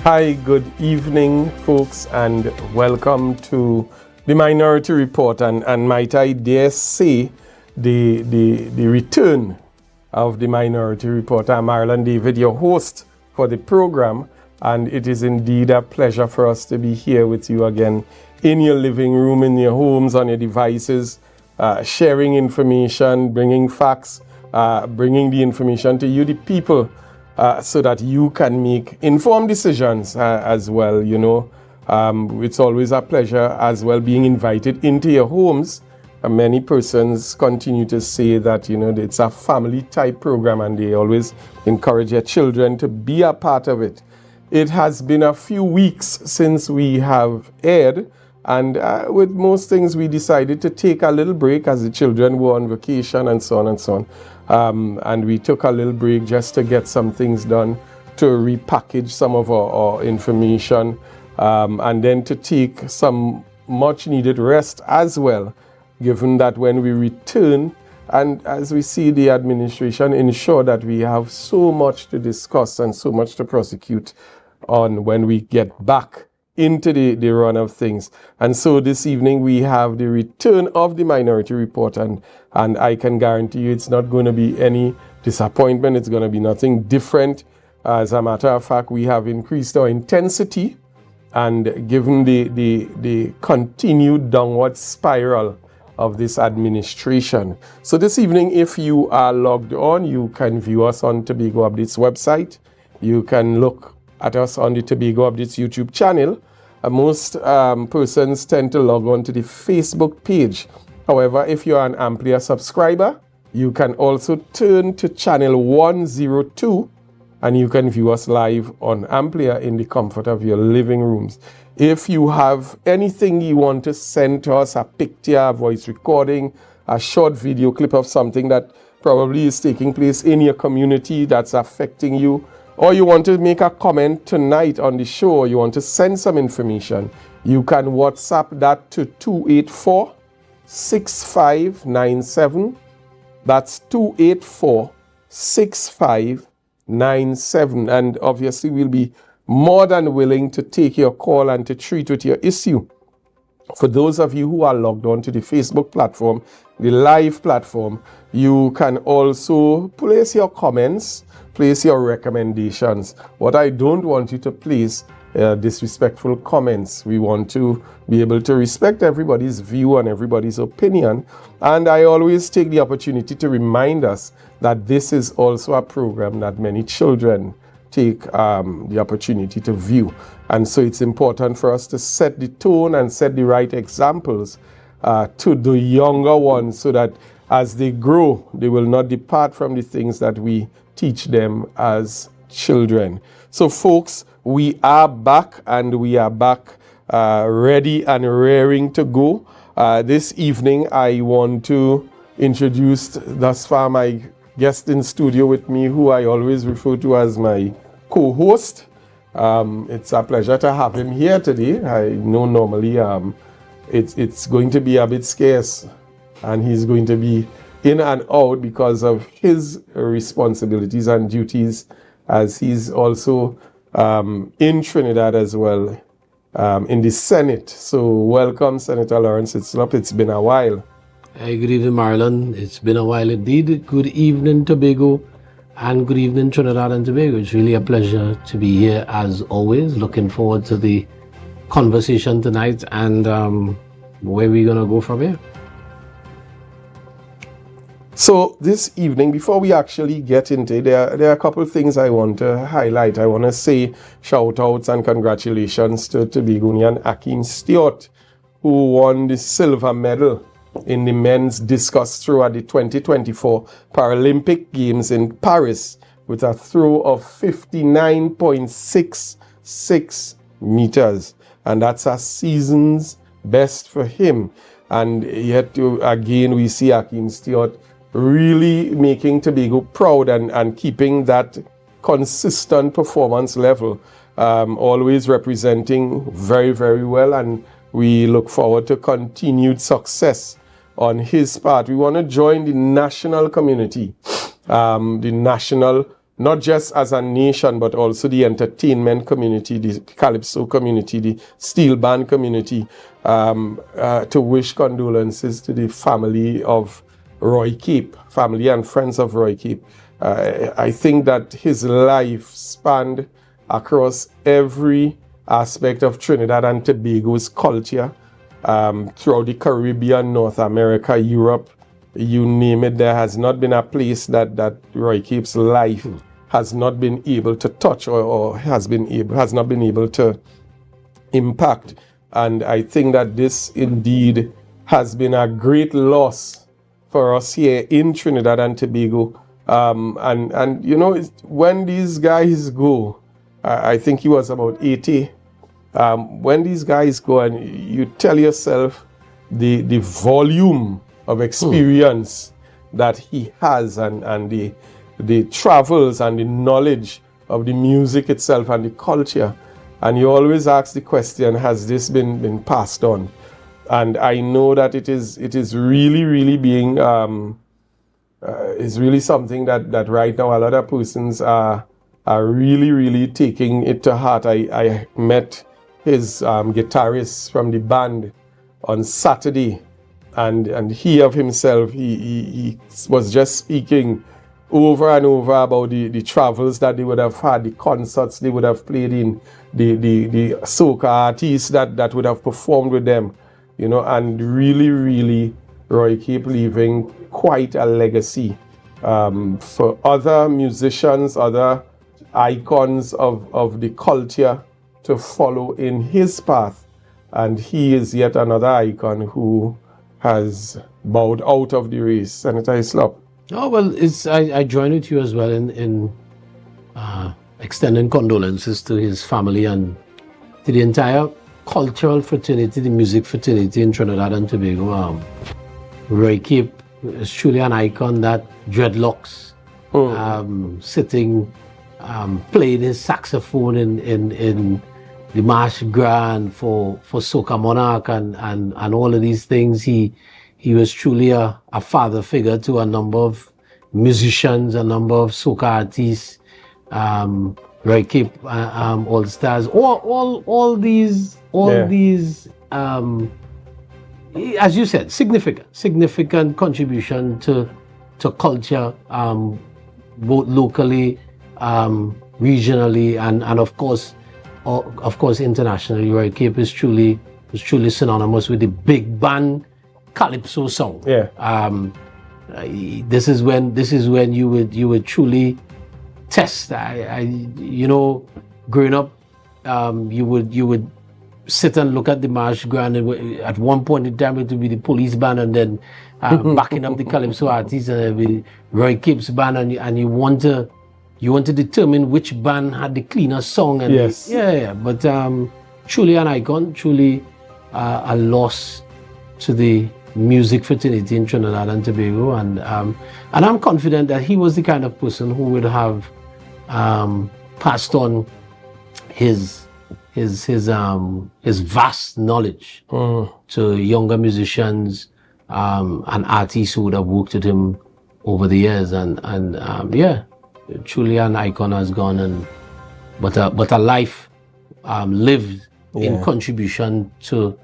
Hi, good evening, folks, and welcome to the Minority Report. And might I dare say, the return of the Minority Report. I'm Marlon David, your host for the program, and it is indeed a pleasure for us to be here with you again in your living room, in your homes, on your devices, sharing information, bringing facts, bringing the information to you, the people, so that you can make informed decisions as well. It's always a pleasure as well being invited into your homes. Many persons continue to say that, it's a family type program, and they always encourage their children to be a part of it. It has been a few weeks since we have aired, and with most things we decided to take a little break as the children were on vacation and so on and so on. And we took a little break just to get some things done, to repackage some of our information, and then to take some much needed rest as well, given that when we return, and as we see the administration ensure that we have so much to discuss and so much to prosecute on when we get back into the run of things. And so this evening we have the return of the Minority Report, and I can guarantee you it's not going to be any disappointment. It's going to be nothing different. As a matter of fact, we have increased our intensity, and given the continued downward spiral of this administration. So this evening, if you are logged on, you can view us on Tobago Updates website. You can look at us on the Tobago Updates YouTube channel. Most persons tend to log on to the Facebook page. However, if you are an Amplia subscriber, you can also turn to channel 102, and you can view us live on Amplia in the comfort of your living rooms. If you have anything you want to send to us, a picture, a voice recording, a short video clip of something that probably is taking place in your community that's affecting you, or you want to make a comment tonight on the show, or you want to send some information, you can WhatsApp that to 284-6597. That's 284-6597. And obviously we'll be more than willing to take your call and to treat with your issue. For those of you who are logged on to the Facebook platform, the live platform, you can also place your comments, place your recommendations. What I don't want you to place disrespectful comments. We want to be able to respect everybody's view and everybody's opinion. And I always take the opportunity to remind us that this is also a program that many children take the opportunity to view. And so it's important for us to set the tone and set the right examples to the younger ones, so that as they grow, they will not depart from the things that we teach them as children. So folks, we are back, and we are back ready and raring to go. This evening, I want to introduce thus far my guest in studio with me, who I always refer to as my co-host. It's a pleasure to have him here today. I know normally it's going to be a bit scarce, and he's going to be in and out because of his responsibilities and duties, as he's also in Trinidad as well, in the Senate. So welcome, Senator Lawrence Itzlop. It's been a while. Hey, good evening, Marlon. It's been a while indeed. Good evening, Tobago, and good evening, Trinidad and Tobago. It's really a pleasure to be here as always. Looking forward to the conversation tonight, and where we're going to go from here. So this evening, before we actually get into it, there are a couple of things I want to highlight. I want to say shout outs and congratulations to Tobagonian Akeem Stewart, who won the silver medal in the men's discus throw at the 2024 Paralympic Games in Paris with a throw of 59.66 meters. And that's a season's best for him. And yet again, we see Akeem Stewart really making Tobago proud and keeping that consistent performance level, always representing very, very well. And we look forward to continued success on his part. We want to join the national community, the national not just as a nation, but also the entertainment community, the calypso community, the steel band community, to wish condolences to the family of Roy Keep, family and friends of Roy Keep. I think that his life spanned across every aspect of Trinidad and Tobago's culture, throughout the Caribbean, North America, Europe, you name it. There has not been a place that Roy Keep's life has not been able to touch or has not been able to impact. And I think that this indeed has been a great loss for us here in Trinidad and Tobago. And you know, when these guys go, I think he was about 80. When these guys go, and you tell yourself the volume of experience that he has, and the travels and the knowledge of the music itself and the culture, and you always ask the question, has this been passed on? And I know that it is really being is really something that right now a lot of persons are really taking it to heart. I met his guitarist from the band on Saturday, and he of himself, he was just speaking over and over about the travels that they would have had, the concerts they would have played in, the soca artists that would have performed with them, you know, and really Roy Keep leaving quite a legacy for other musicians, other icons of the culture to follow in his path. And he is yet another icon who has bowed out of the race. Senator Islop. Oh, well, I join with you as well in extending condolences to his family and to the entire cultural fraternity, the music fraternity in Trinidad and Tobago. Roy Keep is truly an icon. That dreadlocks, sitting, playing his saxophone in the March Grand for Soca Monarch and all of these things. He was truly a father figure to a number of musicians, a number of soca artists, Roy Keep, All Stars, all these, as you said, significant contribution to culture, both locally, regionally, and of course internationally. Roy Keep was truly synonymous with the big band calypso song. Yeah. This is when you would truly test. You know, growing up, you would sit and look at the March Grand, and at one point in time it would be the police band, and then backing up the calypso artists, and it would be Roy Keep's band, and you want to determine which band had the cleaner song. And yes. But truly an icon, truly a loss to the music fraternity in Trinidad and Tobago, and I'm confident that he was the kind of person who would have passed on his vast knowledge to younger musicians and artists who would have worked with him over the years, and truly an icon has gone, but a life lived in contribution to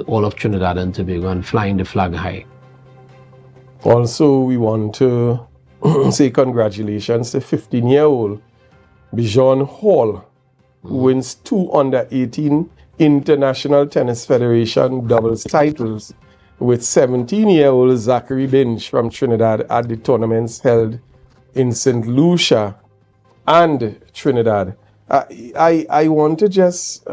all of Trinidad and Tobago and flying the flag high. Also, we want to say congratulations to 15-year-old Bijan Hall, who wins 2 under-18 International Tennis Federation doubles titles with 17-year-old Zachary Binch from Trinidad at the tournaments held in St. Lucia and Trinidad. I want to just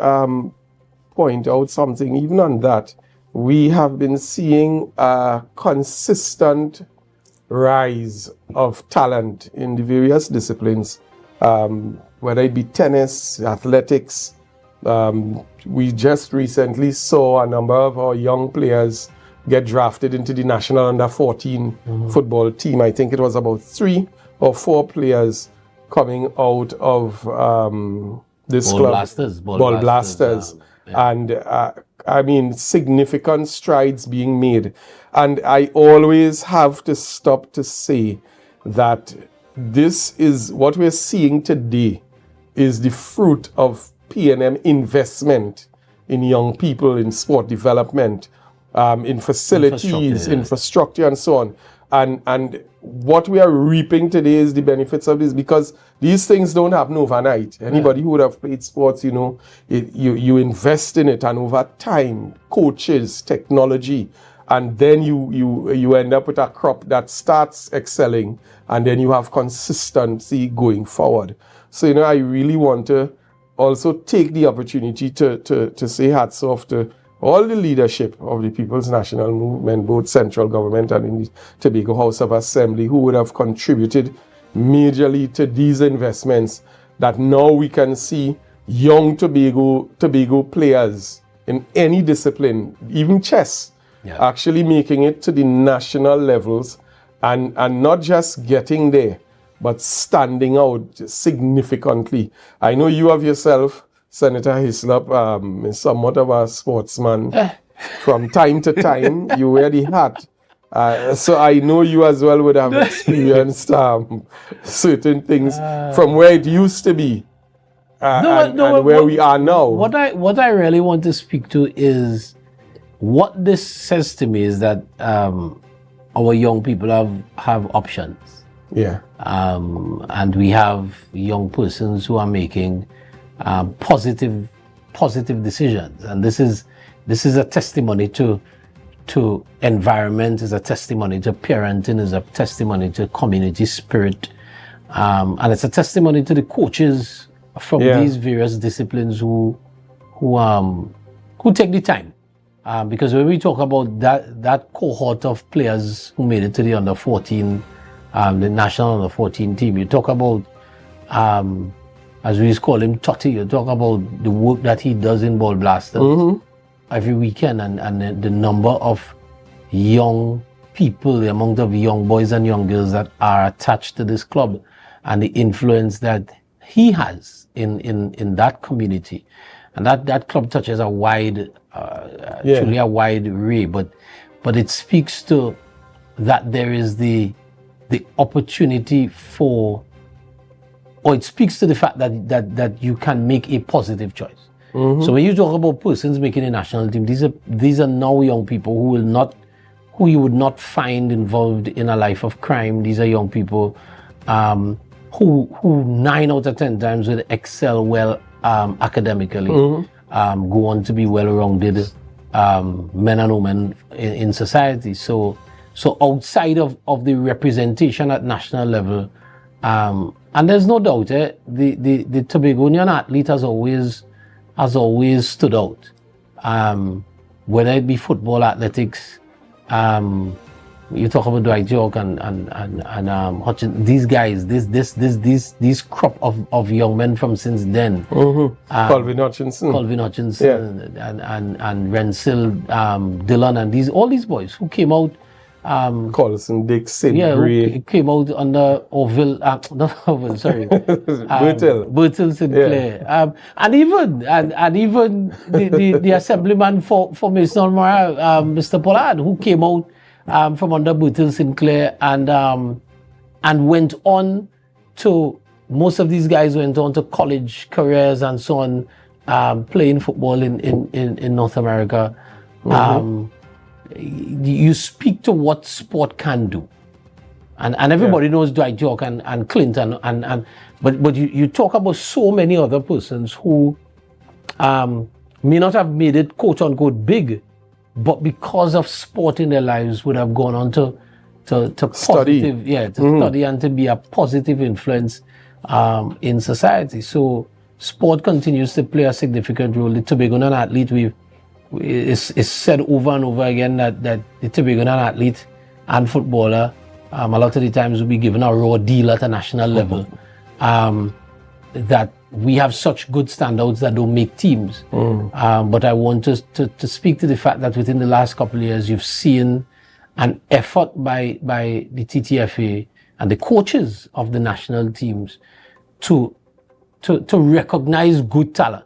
point out something. Even on that, we have been seeing a consistent rise of talent in the various disciplines, whether it be tennis, athletics. We just recently saw a number of our young players get drafted into the national under-14 football team. I think it was about 3 or 4 players coming out of this Ball club. Ball Blasters. And I mean, significant strides being made. And I always have to stop to say that this is what we're seeing today is the fruit of P&M investment in young people, in sport development, in facilities, infrastructure, and so on. And what we are reaping today is the benefits of this, because these things don't happen overnight. Anybody who would have played sports, you invest in it, and over time, coaches, technology, and then you end up with a crop that starts excelling, and then you have consistency going forward. So, I really want to also take the opportunity to say hats off to all the leadership of the People's National Movement, both central government and in the Tobago House of Assembly, who would have contributed majorly to these investments, that now we can see young Tobago players in any discipline, even chess, actually making it to the national levels, and not just getting there, but standing out significantly. I know you have yourself, Senator Hislop, is somewhat of a sportsman. From time to time, you wear the hat. So I know you as well would have experienced certain things from where it used to be and where we are now. What I really want to speak to is, what this says to me is that our young people have options. Yeah. And we have young persons who are making positive decisions, and this is a testimony to environment, is a testimony to parenting, is a testimony to community spirit, and it's a testimony to the coaches from these various disciplines who take the time, because when we talk about that cohort of players who made it to the under 14, the national under 14 team, you talk about as we used to call him, Totty. You talk about the work that he does in Ball Blasters every weekend, and the number of young people, the amount of young boys and young girls that are attached to this club, and the influence that he has in that community. And that club touches a wide, truly a wide array, but it speaks to that there is the opportunity for, or it speaks to the fact that you can make a positive choice. So when you talk about persons making a national team, these are now young people who you would not find involved in a life of crime. These are young people who 9 out of 10 times will excel well academically, go on to be well-rounded men and women in society. So outside of the representation at national level, and there's no doubt, the Tobagonian athlete has always stood out. Whether it be football, athletics, you talk about Dwight York and Hutchinson, these guys, this crop of young men from since then. Colvin Hutchinson, and Rensil, Dillon, and all these boys who came out. Colson, Dixon, Gray. Came out under Orville, not Orville, sorry. Bertil Sinclair. And even the assemblyman for Mason Morale, Mr. Pollard, who came out from under Bertil Sinclair and went on to, most of these guys went on to college careers and so on, playing football in North America. You speak to what sport can do, and everybody knows Dwight York and Clinton, but you talk about so many other persons who may not have made it quote unquote big, but because of sport in their lives would have gone on to study and to be a positive influence in society. So sport continues to play a significant role. The Tobagonian athlete, it's said over and over again that the Tobagonian athlete and footballer, a lot of the times will be given a raw deal at a national level. That we have such good standouts that don't make teams. But I want to speak to the fact that within the last couple of years, you've seen an effort by the TTFA and the coaches of the national teams to recognize good talent.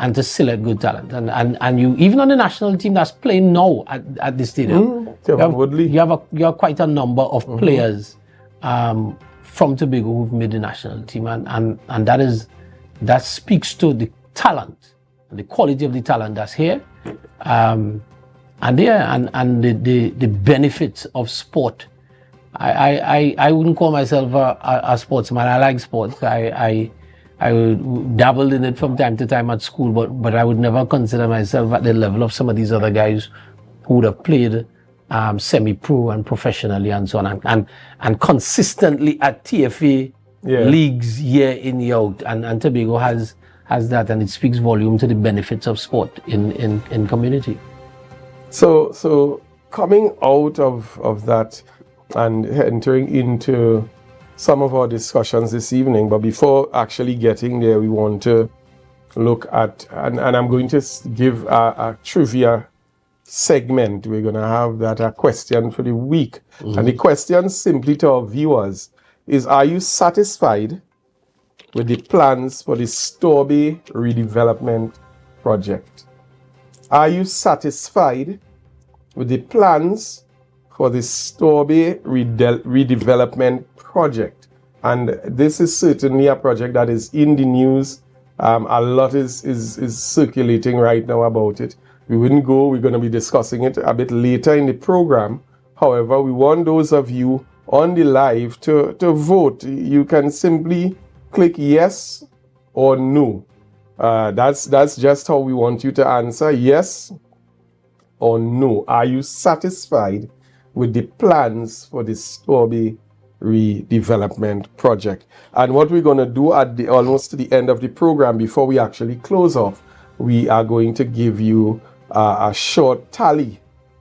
And to select good talent, and you, even on the national team that's playing now at the stadium, you have quite a number of players from Tobago who've made the national team, and that speaks to the talent, the quality of the talent that's here, and the benefits of sport. I wouldn't call myself a sportsman. I like sports. I dabbled in it from time to time at school, but I would never consider myself at the level of some of these other guys who would have played semi-pro and professionally and so on, and consistently at TFA leagues year in, year out. And Tobago has that, and it speaks volume to the benefits of sport in community. So coming out of that and entering into some of our discussions this evening, but before actually getting there, we want to look at, and I'm going to give a trivia segment. We're going to have that a question for the week. And the question simply to our viewers is, are you satisfied with the plans for the Storby redevelopment project? Are you satisfied with the plans for the Storby redevelopment project? And this is certainly a project that is in the news. A lot is circulating right now about it. We're going to be discussing it a bit later in the program. However, we want those of you on the live to vote. You can simply click yes or no. That's just how we want you to answer, yes or no. Are you satisfied with the plans for the Storby redevelopment project? And what we're going to do at almost the end of the program, before we actually close off, we are going to give you a short tally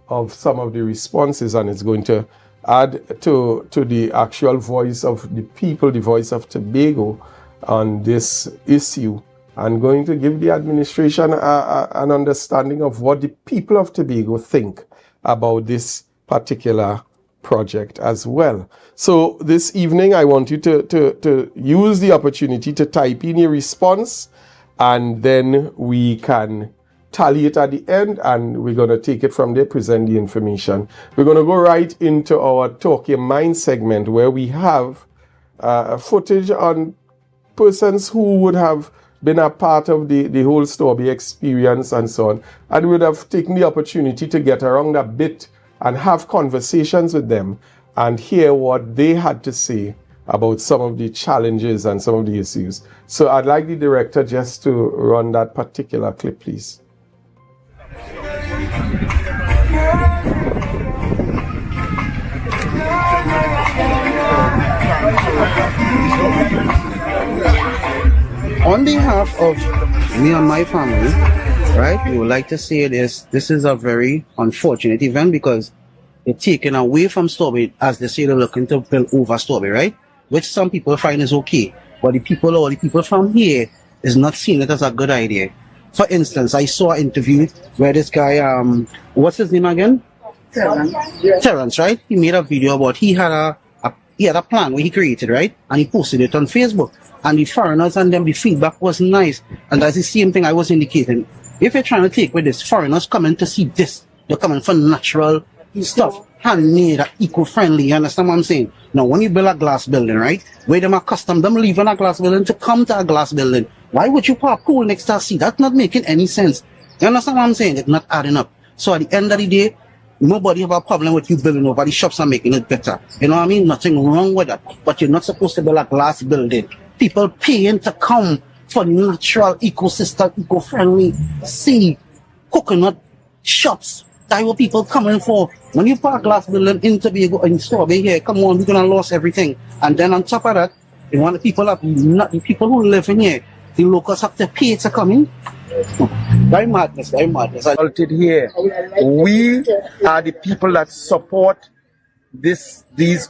of some of the responses, and it's going to add to the actual voice of the people, the voice of Tobago on this issue, and going to give the administration an understanding of what the people of Tobago think about this particular project as well. So this evening, I want you to use the opportunity to type in your response, and then we can tally it at the end, and we're going to take it from there, present the information. We're going to go right into our Talk Your Mind segment, where we have footage on persons who would have been a part of the whole Storby experience and so on, and would have taken the opportunity to get around a bit and have conversations with them and hear what they had to say about some of the challenges and some of the issues. So I'd like the director just to run that particular clip, please. On behalf of me and my family, right, we would like to say this is a very unfortunate event, because they're taken away from Storby, as they say they're looking to build over Storby, right? Which some people find is okay, but the people from here is not seeing it as a good idea. For instance, I saw an interview where this guy, what's his name again? Terrence, right? He made a video about he had a plan where he created, right? And he posted it on Facebook. And the foreigners and them, the feedback was nice. And that's the same thing I was indicating. If you're trying to take with this, foreigners coming to see this, they're coming for natural stuff, handmade, eco-friendly, you understand what I'm saying? Now, when you build a glass building, right, where them accustomed them leaving a glass building to come to a glass building, why would you park cool next to a sea? That's not making any sense. You understand what I'm saying? It's not adding up. So at the end of the day, nobody have a problem with you building over the shops and making it better. You know what I mean? Nothing wrong with that. But you're not supposed to build a glass building. People paying to come for natural ecosystem, eco-friendly sea, coconut shops. That's what people coming for. When you park glass building in Tobago and Storby here, come on, we're gonna lose everything. And then on top of that, you want the people up, not the people who live in here, the locals have to pay to come in. Very madness, very madness. Here, we are the people that support these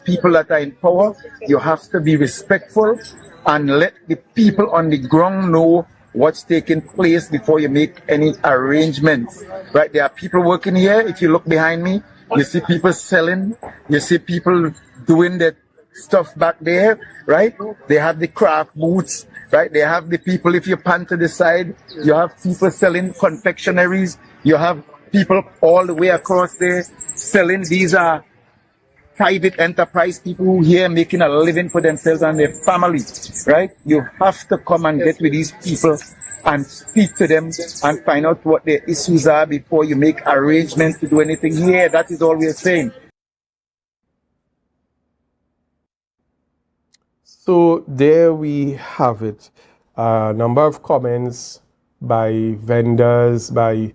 people that are in power. You have to be respectful and let the people on the ground know what's taking place before you make any arrangements. Right, there are people working here. If you look behind me, you see people selling, you see people doing that stuff back there, right? They have the craft booths, right? They have the people, if you pan to the side, you have people selling confectionaries, you have people all the way across there selling. These are private enterprise, people who here making a living for themselves and their family, right? You have to come and get with these people and speak to them and find out what their issues are before you make arrangements to do anything here. That is all we are saying. So there we have it. A number of comments by vendors, by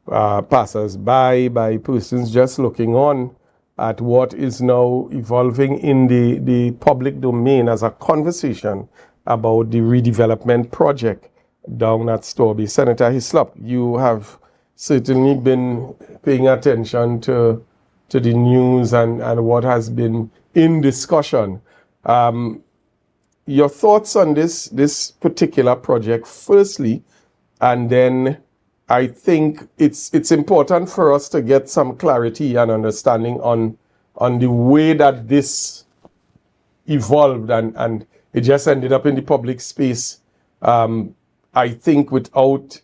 passers-by, by persons just looking on at what is now evolving in the public domain as a conversation about the redevelopment project down at Storby. Senator Hislop, you have certainly been paying attention to the news and what has been in discussion. Your thoughts on this particular project, firstly, and then I think it's important for us to get some clarity and understanding on the way that this evolved and it just ended up in the public space. I think without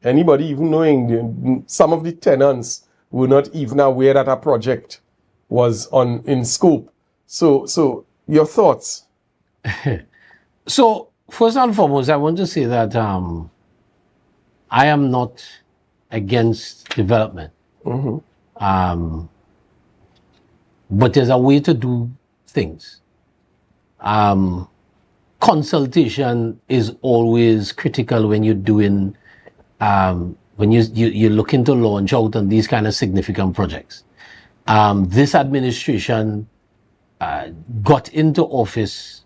anybody even knowing, some of the tenants were not even aware that a project was in scope. So your thoughts? So first and foremost, I want to say that I am not against development. But there's a way to do things. Consultation is always critical when you're doing, when you're looking to launch out on these kind of significant projects. This administration got into office,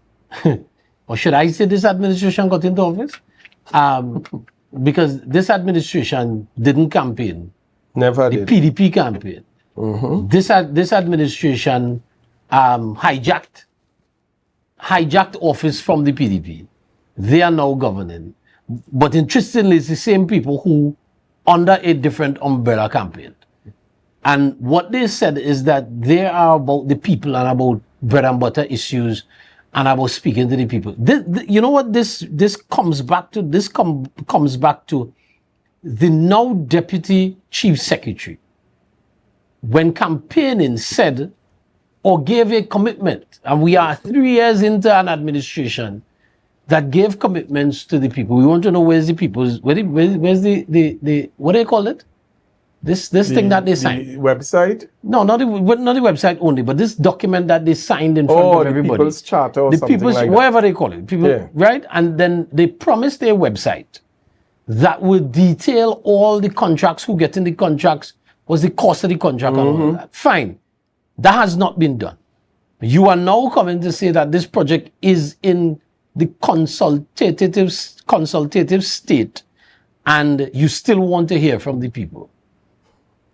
or should I say this administration got into office? Because this administration didn't campaign. Never did. The PDP campaign. This administration hijacked office from the PDP. They are now governing. But interestingly, it's the same people who, under a different umbrella, campaigned. And what they said is that they are about the people and about bread and butter issues and about speaking to the people. You know what this comes back to? This comes back to the now Deputy Chief Secretary, when campaigning, said or gave a commitment, and we are 3 years into an administration that gave commitments to the people. We want to know where's the people's, where's the what do they call it? This thing that they signed. The website? No, not the website only, but this document that they signed in front of everybody. The People's Charter or something like that. Whatever they call it. People, yeah. Right? And then they promised their website that will detail all the contracts, who get in the contracts, what's the cost of the contract and all that. Fine. That has not been done. You are now coming to say that this project is in the consultative state and you still want to hear from the people.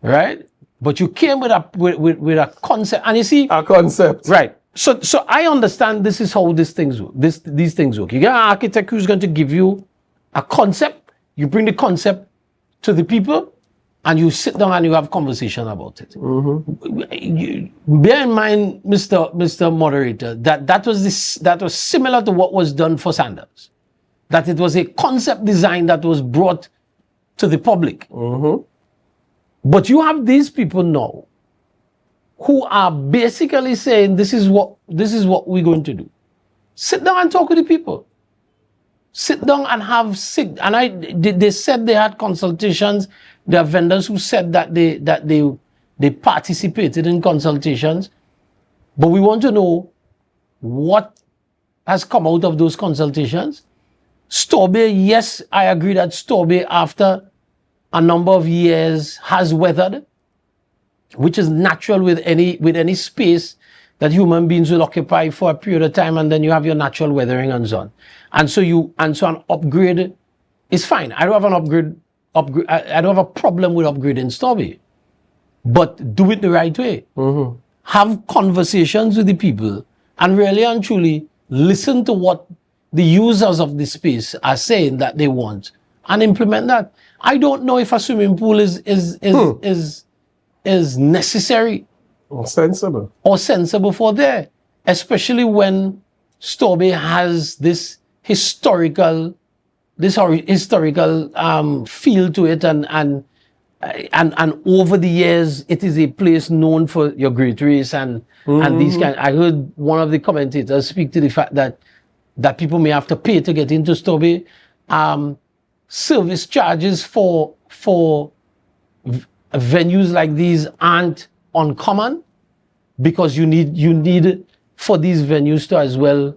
Right? But you came with a concept, and you see a concept. Right. So I understand this is how these things work. These things work. You get an architect who's going to give you a concept, you bring the concept to the people, and you sit down and you have conversation about it. Bear in mind, Mr. Moderator, that was similar to what was done for Sanders. That it was a concept design that was brought to the public. But you have these people now who are basically saying this is what we're going to do. Sit down and talk with the people. Sit down and they said they had consultations. There are vendors who said that they participated in consultations. But we want to know what has come out of those consultations. Storby, yes, I agree that Storby, after a number of years, has weathered, which is natural with any space that human beings will occupy for a period of time, and then you have your natural weathering and so on. And so an upgrade is fine. I don't have I don't have a problem with upgrading Storby, but do it the right way. Have conversations with the people and really and truly listen to what the users of the space are saying that they want and implement that. I don't know if a swimming pool is necessary or sensible for there, especially when Storby has this historical feel to it, and and over the years, it is a place known for your great race and these kind. I heard one of the commentators speak to the fact that people may have to pay to get into Stobie. Service charges for venues like these aren't uncommon, because you need for these venues to as well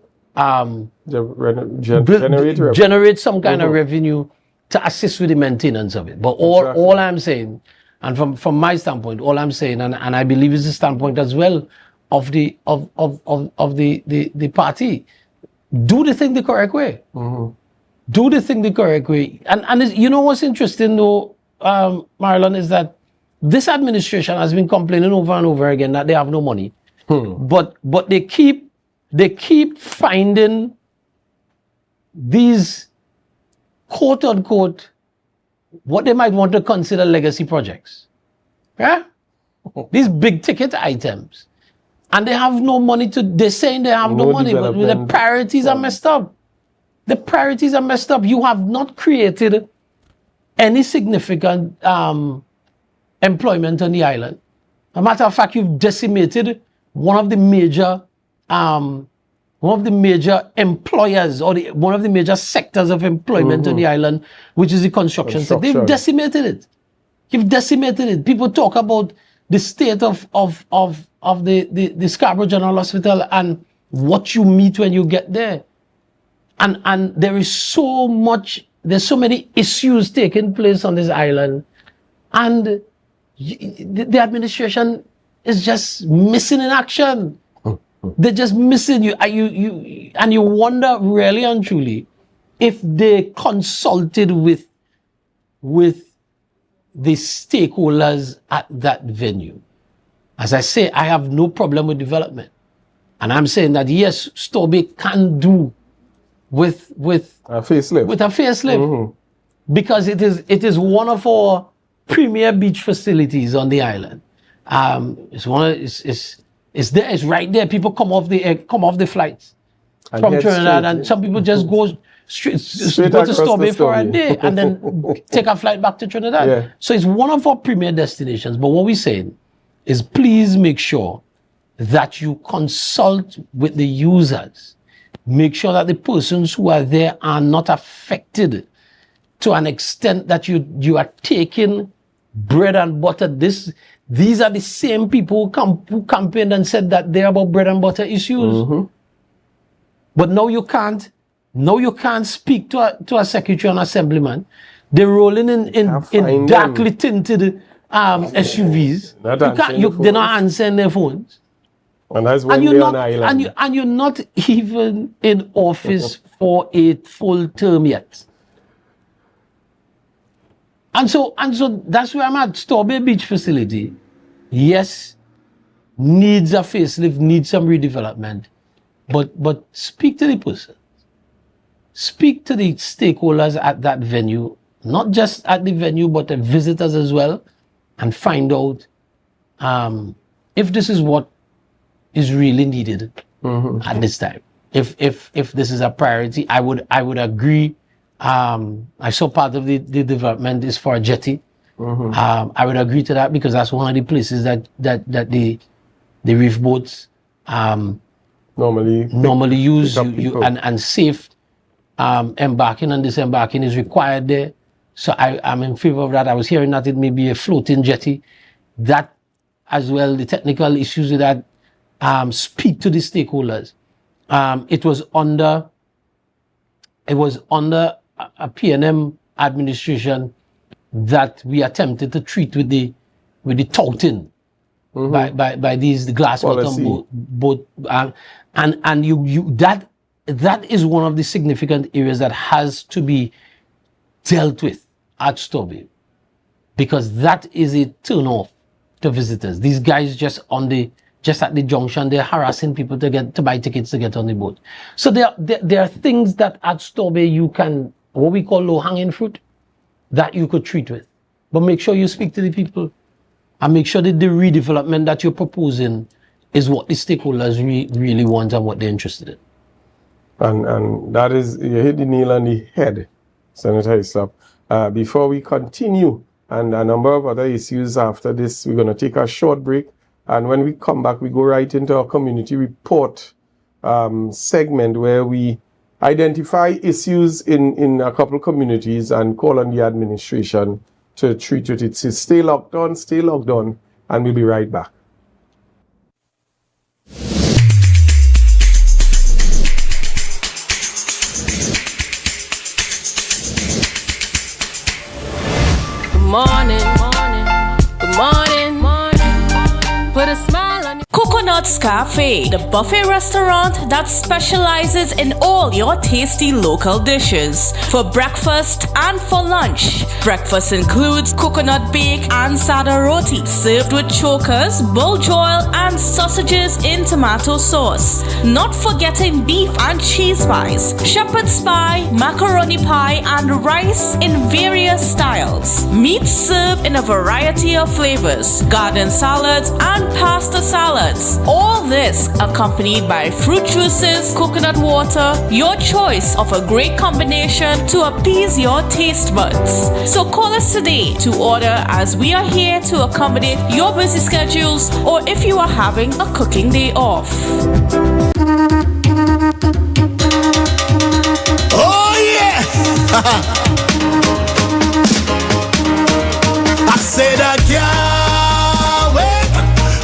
generate some kind of revenue to assist with the maintenance of it. But all I'm saying, and from my standpoint, all I'm saying, and I believe is the standpoint as well of the party, do the thing the correct way. Do the thing the correct way. And you know what's interesting though, Marlon, is that this administration has been complaining over and over again that they have no money. But they keep finding these quote unquote what they might want to consider legacy projects. Yeah? These big ticket items. And they have no money they're saying they have no money, but the priorities are messed up. The priorities are messed up. You have not created any significant employment on the island. As a matter of fact, you've decimated one of the major employers, or one of the major sectors of employment on the island, which is the construction sector. They've decimated it. You've decimated it. People talk about the state of the Scarborough General Hospital and what you meet when you get there. And there's so many issues taking place on this island, and the administration is just missing in action. They're just missing you, and you wonder really and truly if they consulted with the stakeholders at that venue. As I say, I have no problem with development, and I'm saying that yes, Stobie can do with a facelift, because it is one of our premier beach facilities on the island. It's there. It's right there. People come off the flights from Trinidad, and some people just go straight go to Stobie for a day and then take a flight back to Trinidad. Yeah. So it's one of our premier destinations. But what we're saying is, please make sure that you consult with the users. Make sure that the persons who are there are not affected to an extent that you are taking bread and butter. These are the same people who campaigned and said that they're about bread and butter issues. But now you can't speak to a secretary and assemblyman. They're rolling in darkly tinted SUVs. They're not answering their phones. And that's when they're on the island. And you're not even in office for a full term yet. And so that's where I'm at. Stobie Beach facility, yes, needs a facelift, needs some redevelopment. But speak to the person. Speak to the stakeholders at that venue, not just at the venue, but the visitors as well, and find out if this is what is really needed at this time. If this is a priority, I would agree. I saw part of the development is for a jetty. I would agree to that, because that's one of the places that the reef boats normally use and safe embarking and disembarking is required there. So I'm in favor of that. I was hearing that it may be a floating jetty. That as well, the technical issues with that, speak to the stakeholders. It was under a PNM administration that we attempted to treat with the touting by the glass bottom boat, and you that is one of the significant areas that has to be dealt with at Stobie, because that is a turn off to visitors. These guys just at the junction, they're harassing people to buy tickets to get on the boat. So there are things that at Stobie you can, what we call low-hanging fruit, that you could treat with. But make sure you speak to the people, and make sure that the redevelopment that you're proposing is what the stakeholders really want and what they're interested in. And that is, you hit the nail on the head, Senator Islop. Before we continue and a number of other issues after this. We're going to take a short break. And when we come back, we go right into our community report segment where we identify issues in a couple communities and call on the administration to treat with it. So stay locked on, and we'll be right back. Good morning. Put a smile on your Coconut's Cafe, the buffet restaurant that specializes in all your tasty local dishes. For breakfast and for lunch. Breakfast includes coconut bake and sada roti, served with chokers, bull joil, and sausages in tomato sauce. Not forgetting beef and cheese pies, shepherd's pie, macaroni pie, and rice in various styles. Meat served in a variety of flavors, garden salads, and pasta salads. All this accompanied by fruit juices, coconut water, your choice of a great combination to appease your taste buds. So call us today to order, as we are here to accommodate your busy schedules or if you are having a cooking day off. Oh yeah! I said I can't wait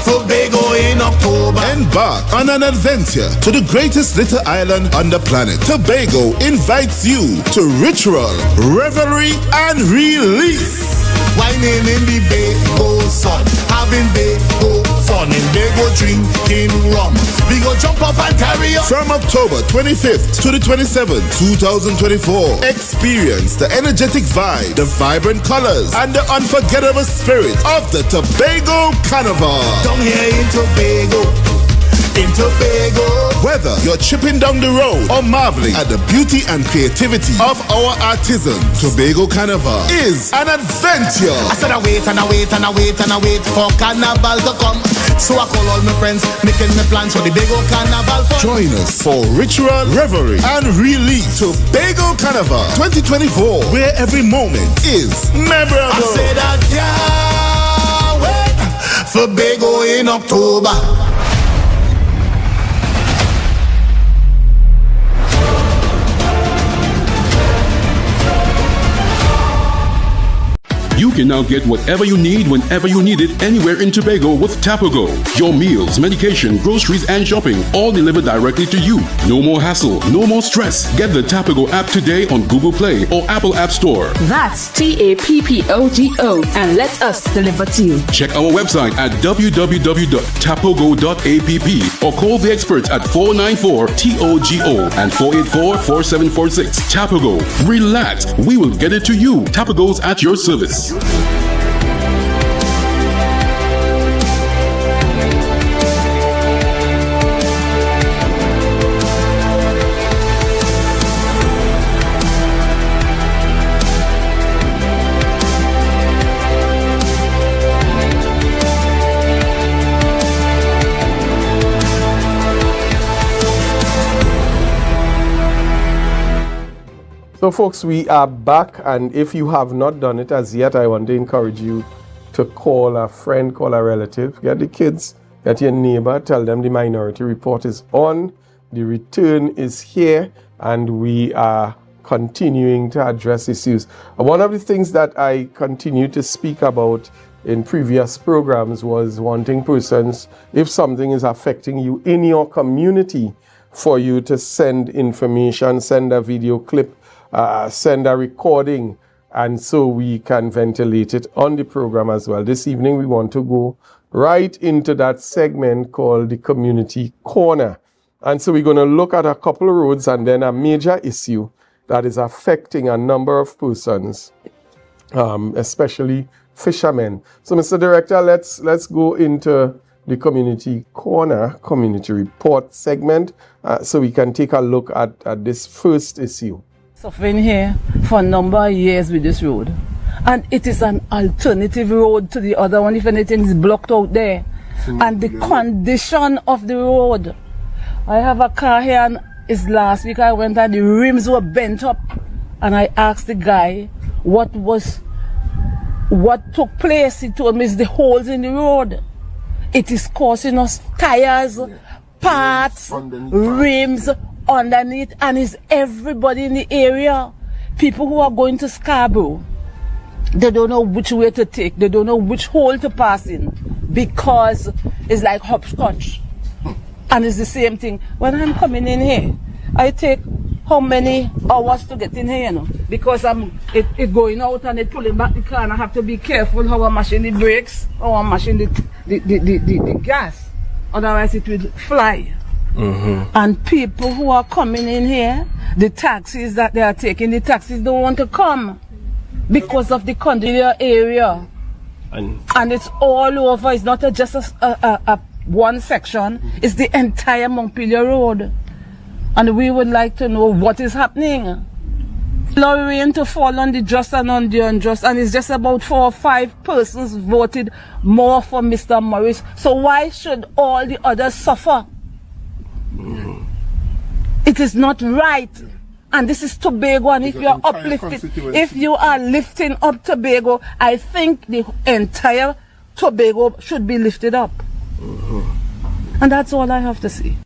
for Bago in October. Embark on an adventure to the greatest little island on the planet. Tobago invites you to ritual, revelry, and release. Whining in the Bago sun, having Bago fun in Bago drinking rum. We go jump up and carry on. From October 25th to the 27th, 2024, experience the energetic vibe, the vibrant colors, and the unforgettable spirit of the Tobago Carnival. Down here in Tobago. Whether you're chipping down the road or marveling at the beauty and creativity of our artisans, Tobago Carnival is an adventure. I said I wait for Carnival to come. So I call all my friends, making my plans for the Bago Carnival fun. Join us for ritual, revelry, and release. Tobago Carnival 2024, where every moment is memorable. I said I can't wait for Bago in October. You can now get whatever you need whenever you need it anywhere in Tobago with Tapago. Your meals, medication, groceries, and shopping all delivered directly to you. No more hassle, no more stress. Get the Tapago app today on Google Play or Apple App Store. That's TAPPOGO and let us deliver to you. Check our website at www.tapogo.app or call the experts at 494-TOGO and 484-4746. Tapago. Relax. We will get it to you. Tapago's at your service. So folks, we are back, and if you have not done it as yet, I want to encourage you to call a friend, call a relative, get the kids, get your neighbor, tell them the Minority Report is on, the return is here, and we are continuing to address issues. One of the things that I continue to speak about in previous programs was wanting persons, if something is affecting you in your community, for you to send information, send a video clip, send a recording, and so we can ventilate it on the program as well. This evening we want to go right into that segment called the Community Corner. And so we're going to look at a couple of roads and then a major issue that is affecting a number of persons, especially fishermen. So Mr. Director, let's go into the Community Corner, Community Report segment, so we can take a look at this first issue. Suffering here for a number of years with this road, and it is an alternative road to the other one if anything is blocked out there. And the condition of the road, I have a car here, and it's last week I went and the rims were bent up, and I asked the guy what was what took place, he told me, is the holes in the road. It is causing us tires, parts, rims underneath, and it's everybody in the area. People who are going to Scarborough, they don't know which way to take. They don't know which hole to pass in because it's like hopscotch. And it's the same thing. When I'm coming in here, I take how many hours to get in here, you know? Because it going out and it pulling back the car, and I have to be careful how I'm mashing the brakes, how I'm mashing the gas. Otherwise it will fly. And people who are coming in here, the taxis that they are taking, the taxis don't want to come because of the condition area. And it's all over. It's not just a one section, it's the entire Montpelier Road. And we would like to know what is happening. Allow rain to fall on the just and on the unjust, and it's just about 4 or 5 persons voted more for Mr. Morris. So why should all the others suffer? It is not right. And this is Tobago, and if you are uplifting, if you are lifting up Tobago, I think the entire Tobago should be lifted up. And that's all I have to say.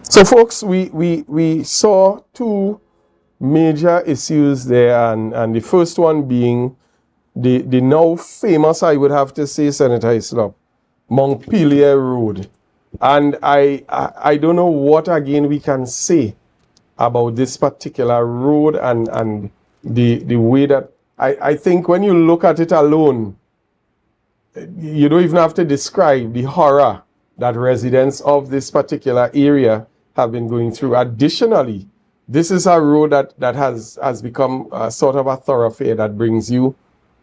So folks, we saw 2 major issues there, and the first one being the now famous, I would have to say, Senator Islop, Montpelier Road. And I don't know what again we can say about this particular road and the way that I think when you look at it alone, you don't even have to describe the horror that residents of this particular area have been going through. Additionally, this is a road that has become sort of a thoroughfare that brings you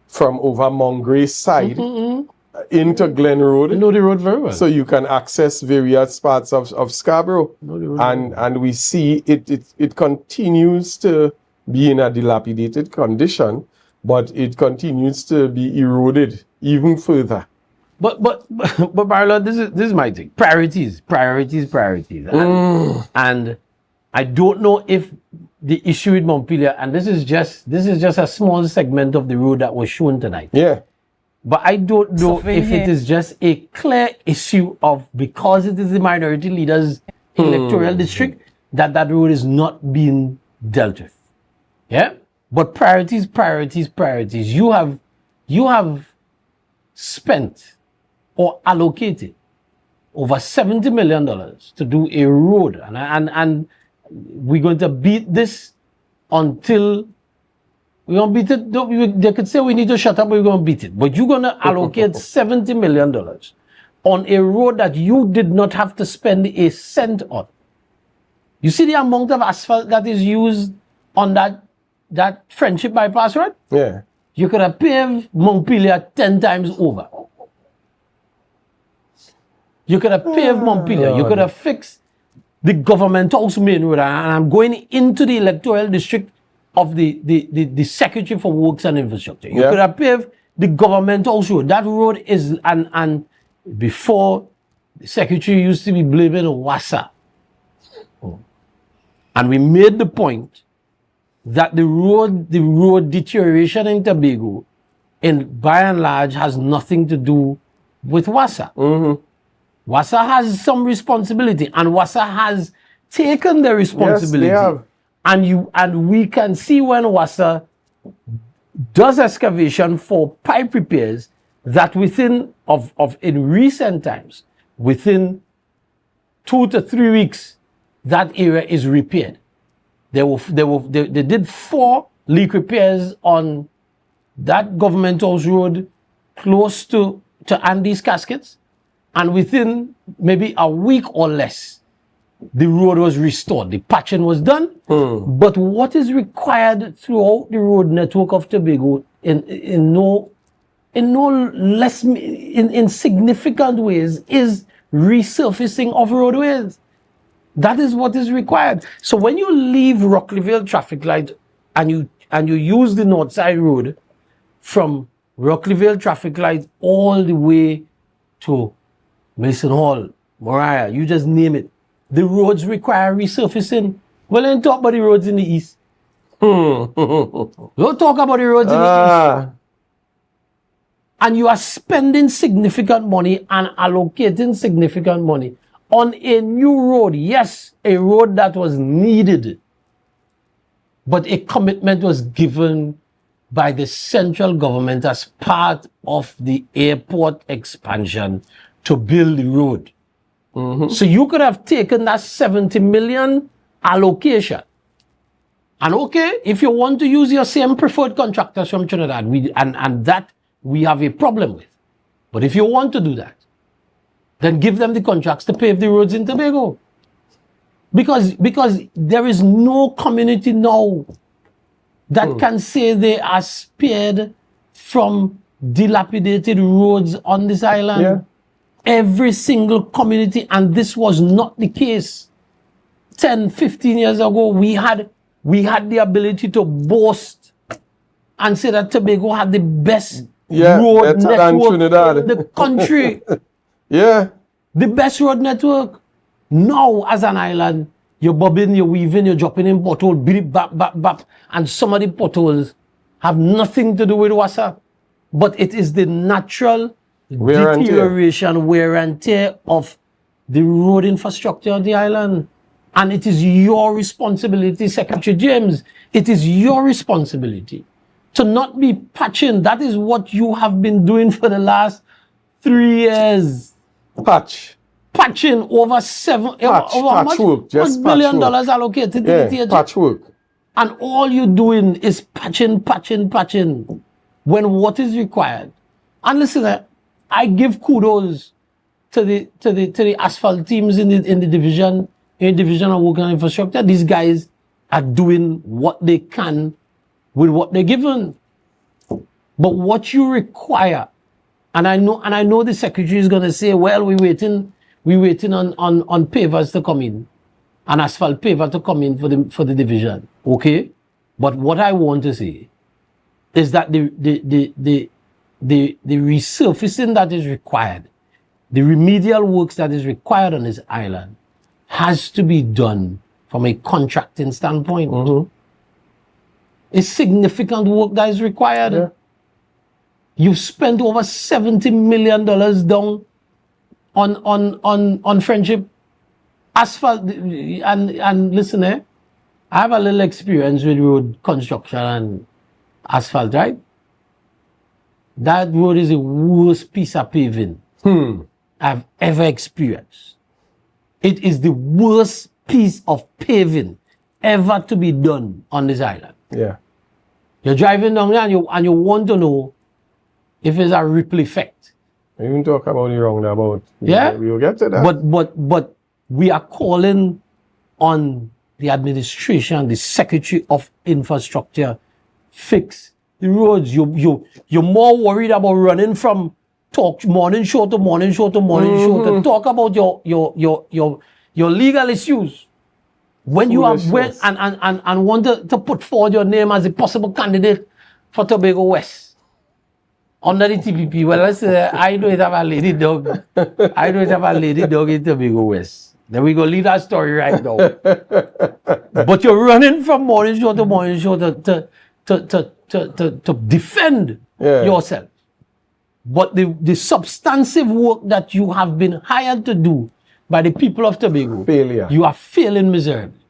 from over Mongray's side into Glen Road. I know the road very well. So you can access various parts of Scarborough. And we see it continues to be in a dilapidated condition, but it continues to be eroded even further. But Marlon, this is my thing. Priorities. And I don't know if the issue with Montpelier, and this is just a small segment of the road that was shown tonight. Yeah. But I don't know if it is just a clear issue of, because it is the minority leaders electoral district, that road is not being dealt with. Yeah? But priorities. You have spent or allocated over $70 million to do a road, and we're going to beat this until we're going to beat it. They could say we need to shut up, but we're going to beat it. But you're going to allocate $70 million on a road that you did not have to spend a cent on. You see the amount of asphalt that is used on that Friendship Bypass road? Yeah. You could have paved Montpelier 10 times over. You could have paved Montpelier. You could have fixed the government house main road. And I'm going into the electoral district of the Secretary for Works and Infrastructure. You could have paved the government house road. That road is, and before, the Secretary used to be blaming WASA. And we made the point that the road deterioration in Tobago, by and large, has nothing to do with WASA. WASA has some responsibility, and WASA has taken the responsibility. Yes, they have. And we can see when WASA does excavation for pipe repairs that in recent times, within 2 to 3 weeks, that area is repaired. They did 4 leak repairs on that Government House Road close to Andy's Caskets, and within maybe a week or less, the road was restored. The patching was done. But what is required throughout the road network of Tobago in significant ways is resurfacing of roadways. That is what is required. So when you leave Rockleyville traffic light and you use the North Side Road from Rockleyville traffic light all the way to Mason Hall, Moriah, you just name it. The roads require resurfacing. Well, then talk about the roads in the east. Don't talk about the roads in the east. And you are spending significant money and allocating significant money on a new road. Yes, a road that was needed. But a commitment was given by the central government as part of the airport expansion to build the road. So you could have taken that 70 million allocation. And okay, if you want to use your same preferred contractors from Trinidad, and that we have a problem with. But if you want to do that, then give them the contracts to pave the roads in Tobago. Because there is no community now that can say they are spared from dilapidated roads on this island. Yeah. Every single community, and this was not the case 10, 15 years ago. We had the ability to boast and say that Tobago had the best road network in the country. Yeah. The best road network. Now, as an island, you're bobbing, you're weaving, you're dropping in potholes, beep, bap, bap, bap, and some of the potholes have nothing to do with WASA. But it is the natural wear and tear of the road infrastructure of the island. And it is your responsibility, Secretary James. It is your responsibility to not be patching. That is what you have been doing for the last 3 years. Patching over $1 billion allocated to the theater. Patchwork. And all you're doing is patching. When what is required. And listen, I give kudos to the asphalt teams in the division of work and infrastructure. These guys are doing what they can with what they're given. But what you require, and I know the secretary is gonna say, well, we're waiting on pavers to come in, an asphalt paver to come in for the division. Okay? But what I want to say is that the resurfacing that is required, the remedial works that is required on this island has to be done from a contracting standpoint. It's significant work that is required. Yeah. You've spent over $70 million down on Friendship asphalt. And listen, I have a little experience with road construction and asphalt, right? That road is the worst piece of paving I've ever experienced. It is the worst piece of paving ever to be done on this island. Yeah. You're driving down there and you want to know if it's a ripple effect. Even talk about the roundabout. Yeah. We'll get to that. But we are calling on the administration, the Secretary of Infrastructure, fix the roads. You're more worried about running from talk morning show to morning show to morning show to talk about your legal issues. When you are and want to put forward your name as a possible candidate for Tobago West under the TPP. Well, let's say I don't have a lady dog. I don't have a lady dog in Tobago West. Then we go leave that story right now. But you're running from morning show to morning show to defend yourself. But the substantive work that you have been hired to do by the people of Tobago, failure. You are failing miserably.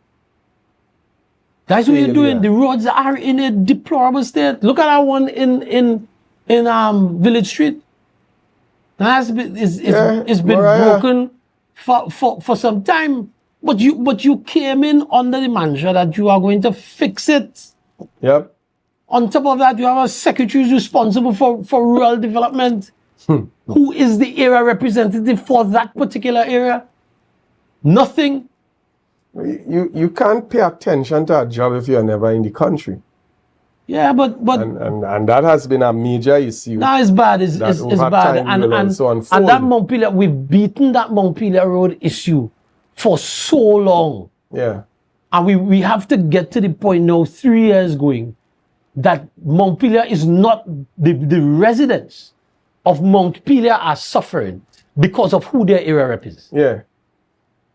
That's what you're doing. The roads are in a deplorable state. Look at that one in Village Street. It's been broken for some time. But you came in under the mantra that you are going to fix it. Yep. On top of that, you have a secretary who's responsible for rural development. Who is the area representative for that particular area? Nothing. You can't pay attention to a job if you're never in the country. Yeah, but and that has been a major issue. That is bad. It's bad. And that Montpelier, we've beaten that Montpelier Road issue for so long. Yeah. And we have to get to the point now, 3 years going, that Montpelier is not the residents of Montpelier are suffering because of who their area represents. Yeah.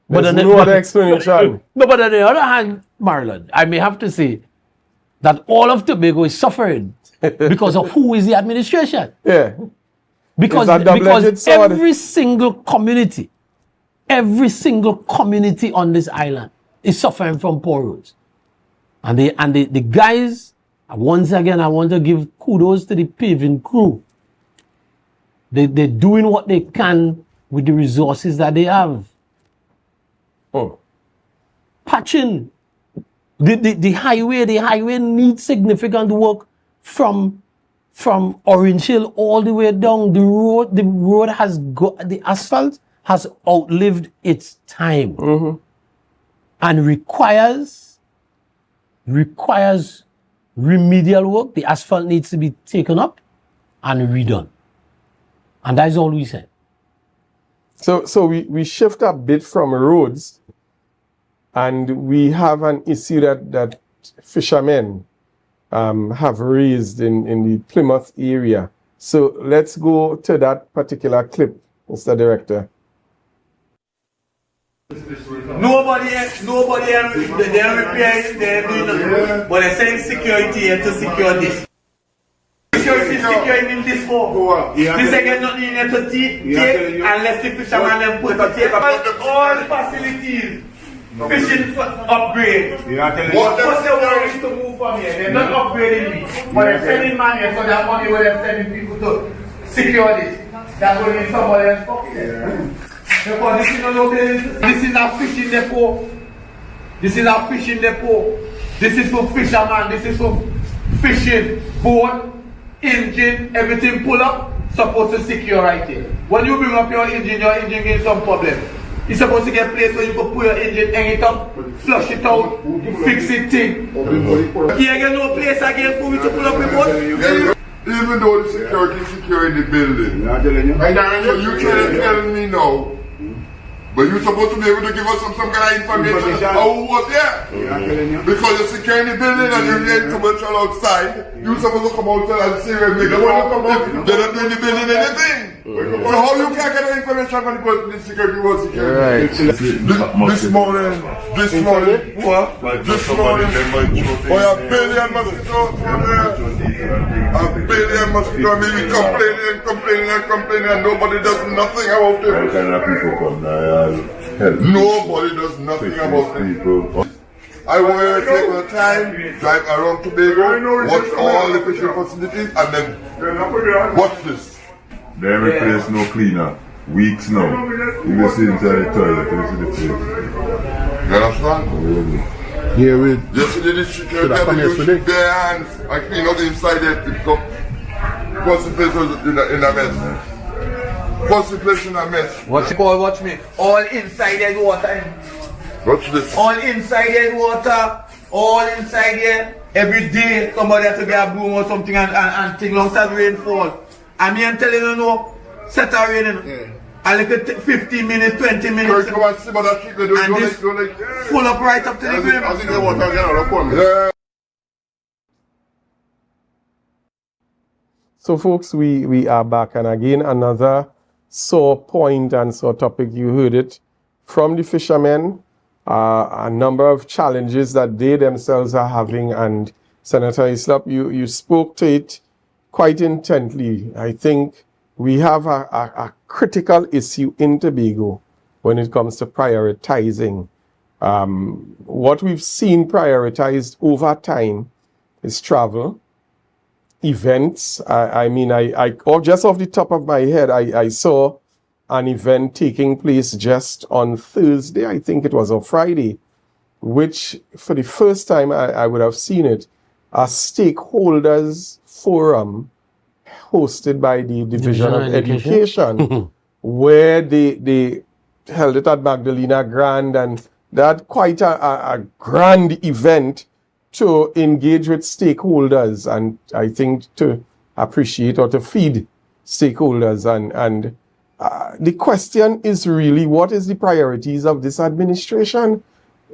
There's no other explanation. No, but on the other hand, Marlon, I may have to say that all of Tobago is suffering because of who is the administration. Yeah. Because every single community on this island is suffering from poor roads. And the guys, once again, I want to give kudos to the paving crew. They're doing what they can with the resources that they have. Patching. The highway needs significant work from Orange Hill all the way down. The road has the asphalt has outlived its time. And requires remedial work. The asphalt needs to be taken up and redone. And that's all we said. So we shift a bit from roads, and we have an issue that fishermen have raised in the Plymouth area. So let's go to that particular clip, Mr. Director. Nobody, they're repairing, they're doing nothing, but they're saying security here to secure this. Security securing this for. This again not in here to take unless the fisherman then put to take all the facilities. Fishing upgrade. What's the worries to move from here? They're not upgrading me, but they're sending money, so that money where they're sending people to secure this. That's what in somebody else's pocket. Because this is not this is a fishing depot. This is a fishing depot. This is for fishermen. This is for fishing boat, engine, everything pull up. Supposed to secure right here. When you bring up your engine getting some problem. It's supposed to get a place where you can put your engine, hang it up, flush it out, fix it thing. Here you no place again for you to pull up your boat. Even though the security is securing the building, so you trying to tell me now, but you're supposed to be able to give us some kind of information how who was there. Because you're securing the building and you're getting commercial outside, you're supposed to come outside and see where make a problem. They're not doing the building anything. So how you can't get the information from the person the security was securing? Right. This morning, what? This morning, a billion mosquitoes from there. A billion mosquitoes, I mean, we complaining and nobody does nothing about it. What kind of people come there? Nobody does nothing about it. I want to take the time, drive around Tobago, watch all the fishing facilities, and then watch this. They replace no cleaner. Weeks now. You will see inside the toilet, you will see the place. You understand? Here with yesterday the security used their hands and clean up the inside there to pick up. First the place was in a mess. First the place in a mess. Watch me. All inside there water. Watch this. All inside there water. All inside there. Every day somebody has to get a broom or something and thing alongside rainfall. I mean, I'm telling you no, set a raining. Yeah. I look at 15 minutes, 20 minutes. And this full up right up to the ground. I think they want to get out of So folks, we are back, and again another sore point and sore topic. You heard it from the fishermen, a number of challenges that they themselves are having, and Senator Islop, you spoke to it quite intently. I think we have a critical issue in Tobago when it comes to prioritizing What we've seen prioritized over time is travel, events. Or just off the top of my head, I saw an event taking place just on Thursday, I think it was, or Friday, which for the first time I would have seen it, a stakeholders forum hosted by the Division of Education, where they held it at Magdalena Grand, and they had quite a grand event to engage with stakeholders, and I think to appreciate or to feed stakeholders. And the question is really, what is the priorities of this administration?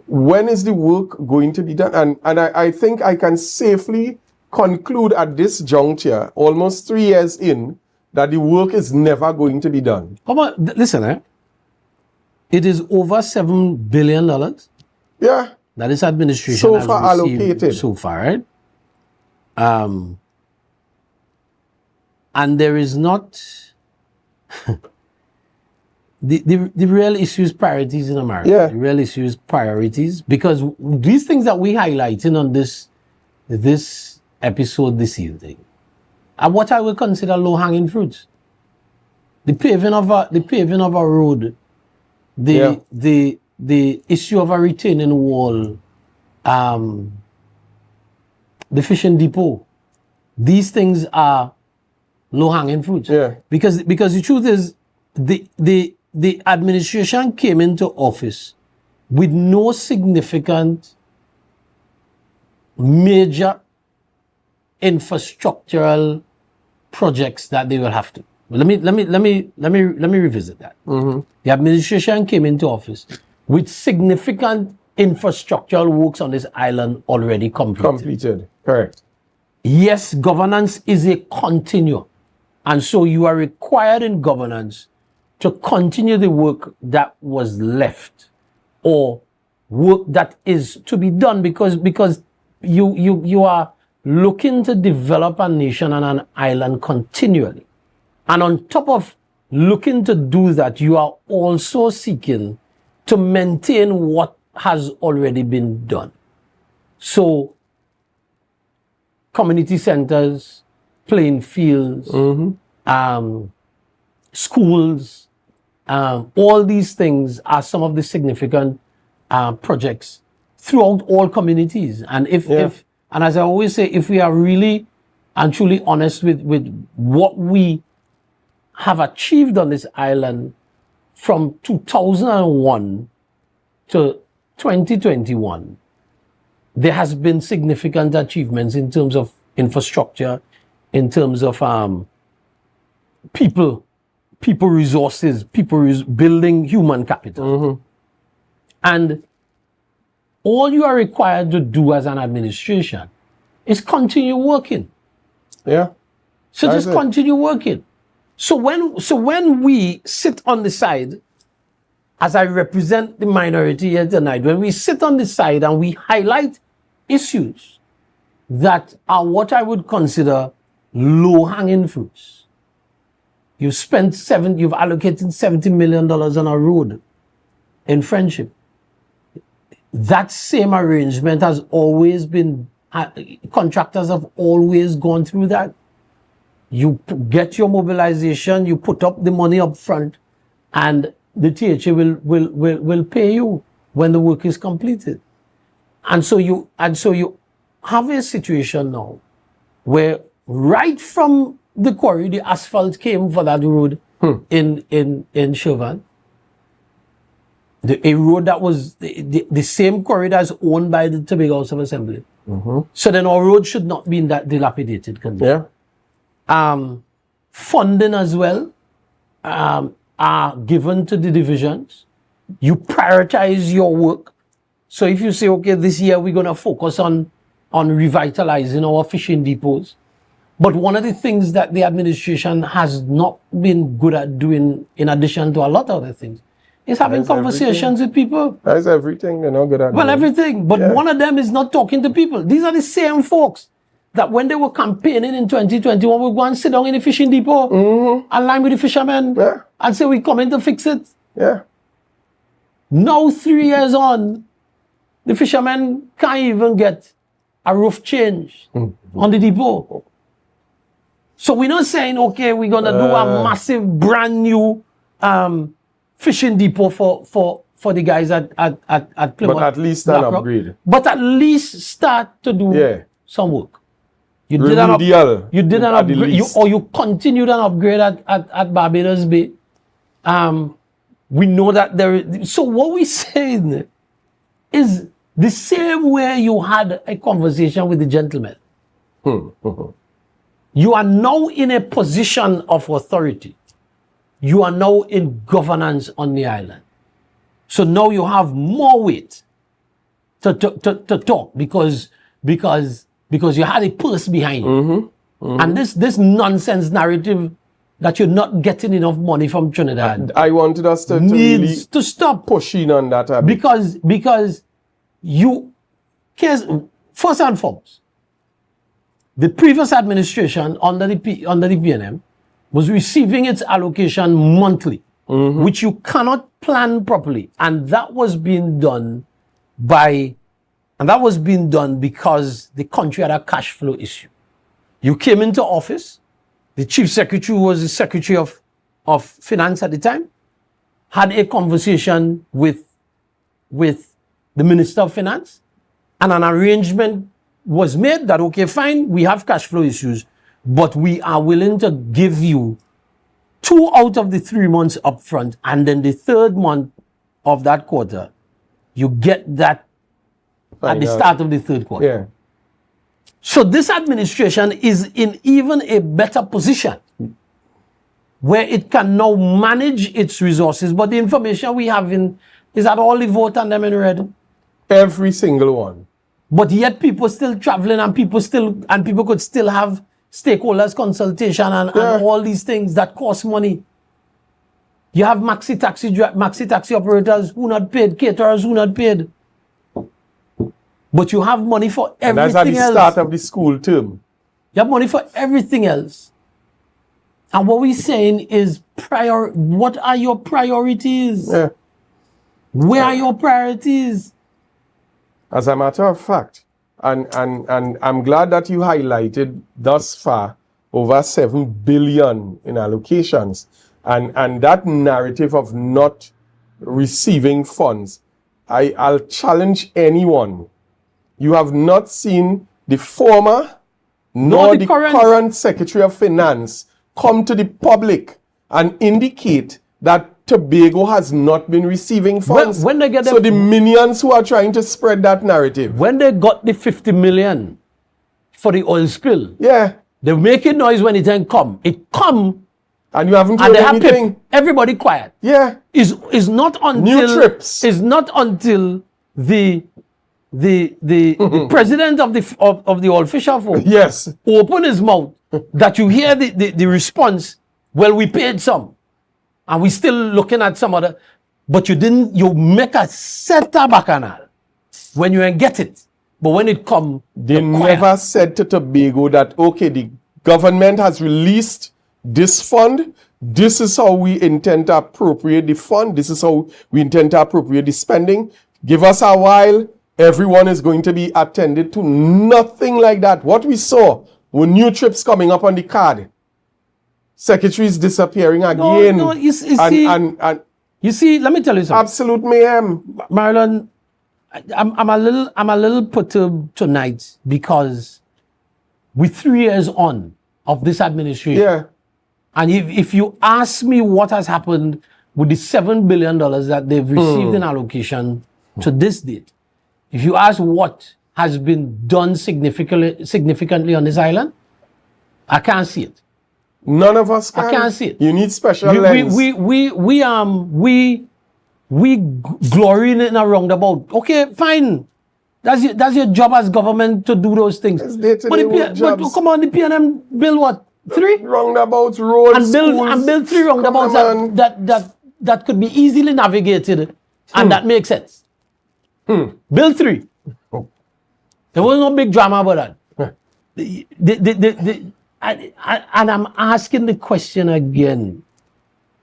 When is the work going to be done? And I think I can safely conclude at this juncture, almost 3 years in, that the work is never going to be done. Listen, it is over $7 billion. Yeah. That this administration so has far received allocated. So far, right? And there is not the real issue is priorities in America. Yeah. The real issue is priorities, because these things that we highlighting on this episode this evening are what I would consider low-hanging fruits. The paving of a road, the issue of a retaining wall, the fishing depot. These things are low-hanging fruits. Yeah. Because the truth is, the administration came into office with no significant major infrastructural projects that they will have to. Let me revisit that. Mm-hmm. The administration came into office with significant infrastructural works on this island already completed. Correct. Yes, governance is a continuum. And so you are required in governance to continue the work that was left, or work that is to be done, because you are looking to develop a nation and an island continually. And on top of looking to do that, you are also seeking to maintain what has already been done. So, community centers, playing fields, schools, all these things are some of the significant projects throughout all communities. And and as I always say, if we are really and truly honest with what we have achieved on this island from 2001 to 2021, there has been significant achievements in terms of infrastructure, in terms of people resources, building human capital. And all you are required to do as an administration is continue working. Yeah. So just continue working. So when we sit on the side, as I represent the minority here tonight, when we sit on the side and we highlight issues that are what I would consider low-hanging fruits. You've allocated $70 million on a road in Friendship. That same arrangement has always been, contractors have always gone through that. You get your mobilization, you put up the money up front, and the THA will pay you when the work is completed. And so you have a situation now where right from the quarry, the asphalt came for that road in Chauvin. A road that was the same quarry that's owned by the Tobago House of Assembly. So then our road should not be in that dilapidated condition. Funding as well are given to the divisions. You prioritize your work. So if you say, okay, this year we're going to focus on revitalizing our fishing depots. But one of the things that the administration has not been good at doing, in addition to a lot of other things, is having conversations with people. That's everything. They're not good at Well, doing. everything. But one of them is not talking to people. These are the same folks that when they were campaigning in 2021, we go and sit down in the fishing depot and line with the fishermen and say, we come in to fix it. Yeah. Now, 3 years on, the fishermen can't even get a roof change on the depot. So we're not saying, okay, we're going to do a massive brand new fishing depot for the guys at Plymouth. But at least an upgrade. But at least start to do some work. You did an upgrade, you continued an upgrade at Barbados Bay. We know that there is. So what we're saying is the same way you had a conversation with the gentleman. You are now in a position of authority. You are now in governance on the island. So now you have more weight to talk because you had a pulse behind you. And this nonsense narrative that you're not getting enough money from Trinidad. I wanted us to really to stop pushing on that a bit. Because you, first and foremost, the previous administration under the PNM was receiving its allocation monthly, which you cannot plan properly, and that was being done because the country had a cash flow issue. You came into office, the chief secretary was the secretary of finance at the time, had a conversation with the minister of finance, and an arrangement was made that, okay, fine, we have cash flow issues, but we are willing to give you 2 out of the 3 months up front, and then the 3rd month of that quarter, you get that at the start of the 3rd quarter. Yeah. So this administration is in even a better position where it can now manage its resources, but the information we have is that all the vote and them in red. Every single one. But yet people still traveling and people could still have stakeholders consultation and all these things that cost money. You have maxi taxi operators who not paid, caterers who not paid. But you have money for everything else. And that's at the start of the school term. You have money for everything else. And what we're saying is what are your priorities? Yeah. Where are your priorities? As a matter of fact, and I'm glad that you highlighted thus far over 7 billion in allocations, and that narrative of not receiving funds. I'll challenge anyone. You have not seen the former nor the current Secretary of Finance come to the public and indicate that Tobago has not been receiving funds. When they get so the minions who are trying to spread that narrative. When they got the 50 million for the oil spill, they're making noise when it didn't come. It come, and you haven't heard anything. Everybody quiet. Yeah, is not until new trips. Is not until the president of the oil fisher folk open his mouth that you hear the response. Well, we paid some. And we still looking at some other, but you make a set of bacchanal when you ain't get it. But when it come, they never said to Tobago that, okay, the government has released this fund. This is how we intend to appropriate the fund. This is how we intend to appropriate the spending. Give us a while. Everyone is going to be attended to. Nothing like that. What we saw were new trips coming up on the card. Secretaries disappearing again. No, you see, let me tell you something. Absolute mayhem. Marlon, I'm a little perturbed tonight because we're 3 years on of this administration. Yeah. And if you ask me what has happened with the $7 billion that they've received in allocation to this date, if you ask what has been done significantly on this island, I can't see it. None of us can. I can't see it. You need special lens. We glory in a roundabout. Okay, fine. That's your job as government to do those things. But come on, the PNM build what? 3 roundabouts, roads, and build 3 roundabouts that could be easily navigated, and that makes sense. Build 3. There was no big drama about that. And I'm asking the question again.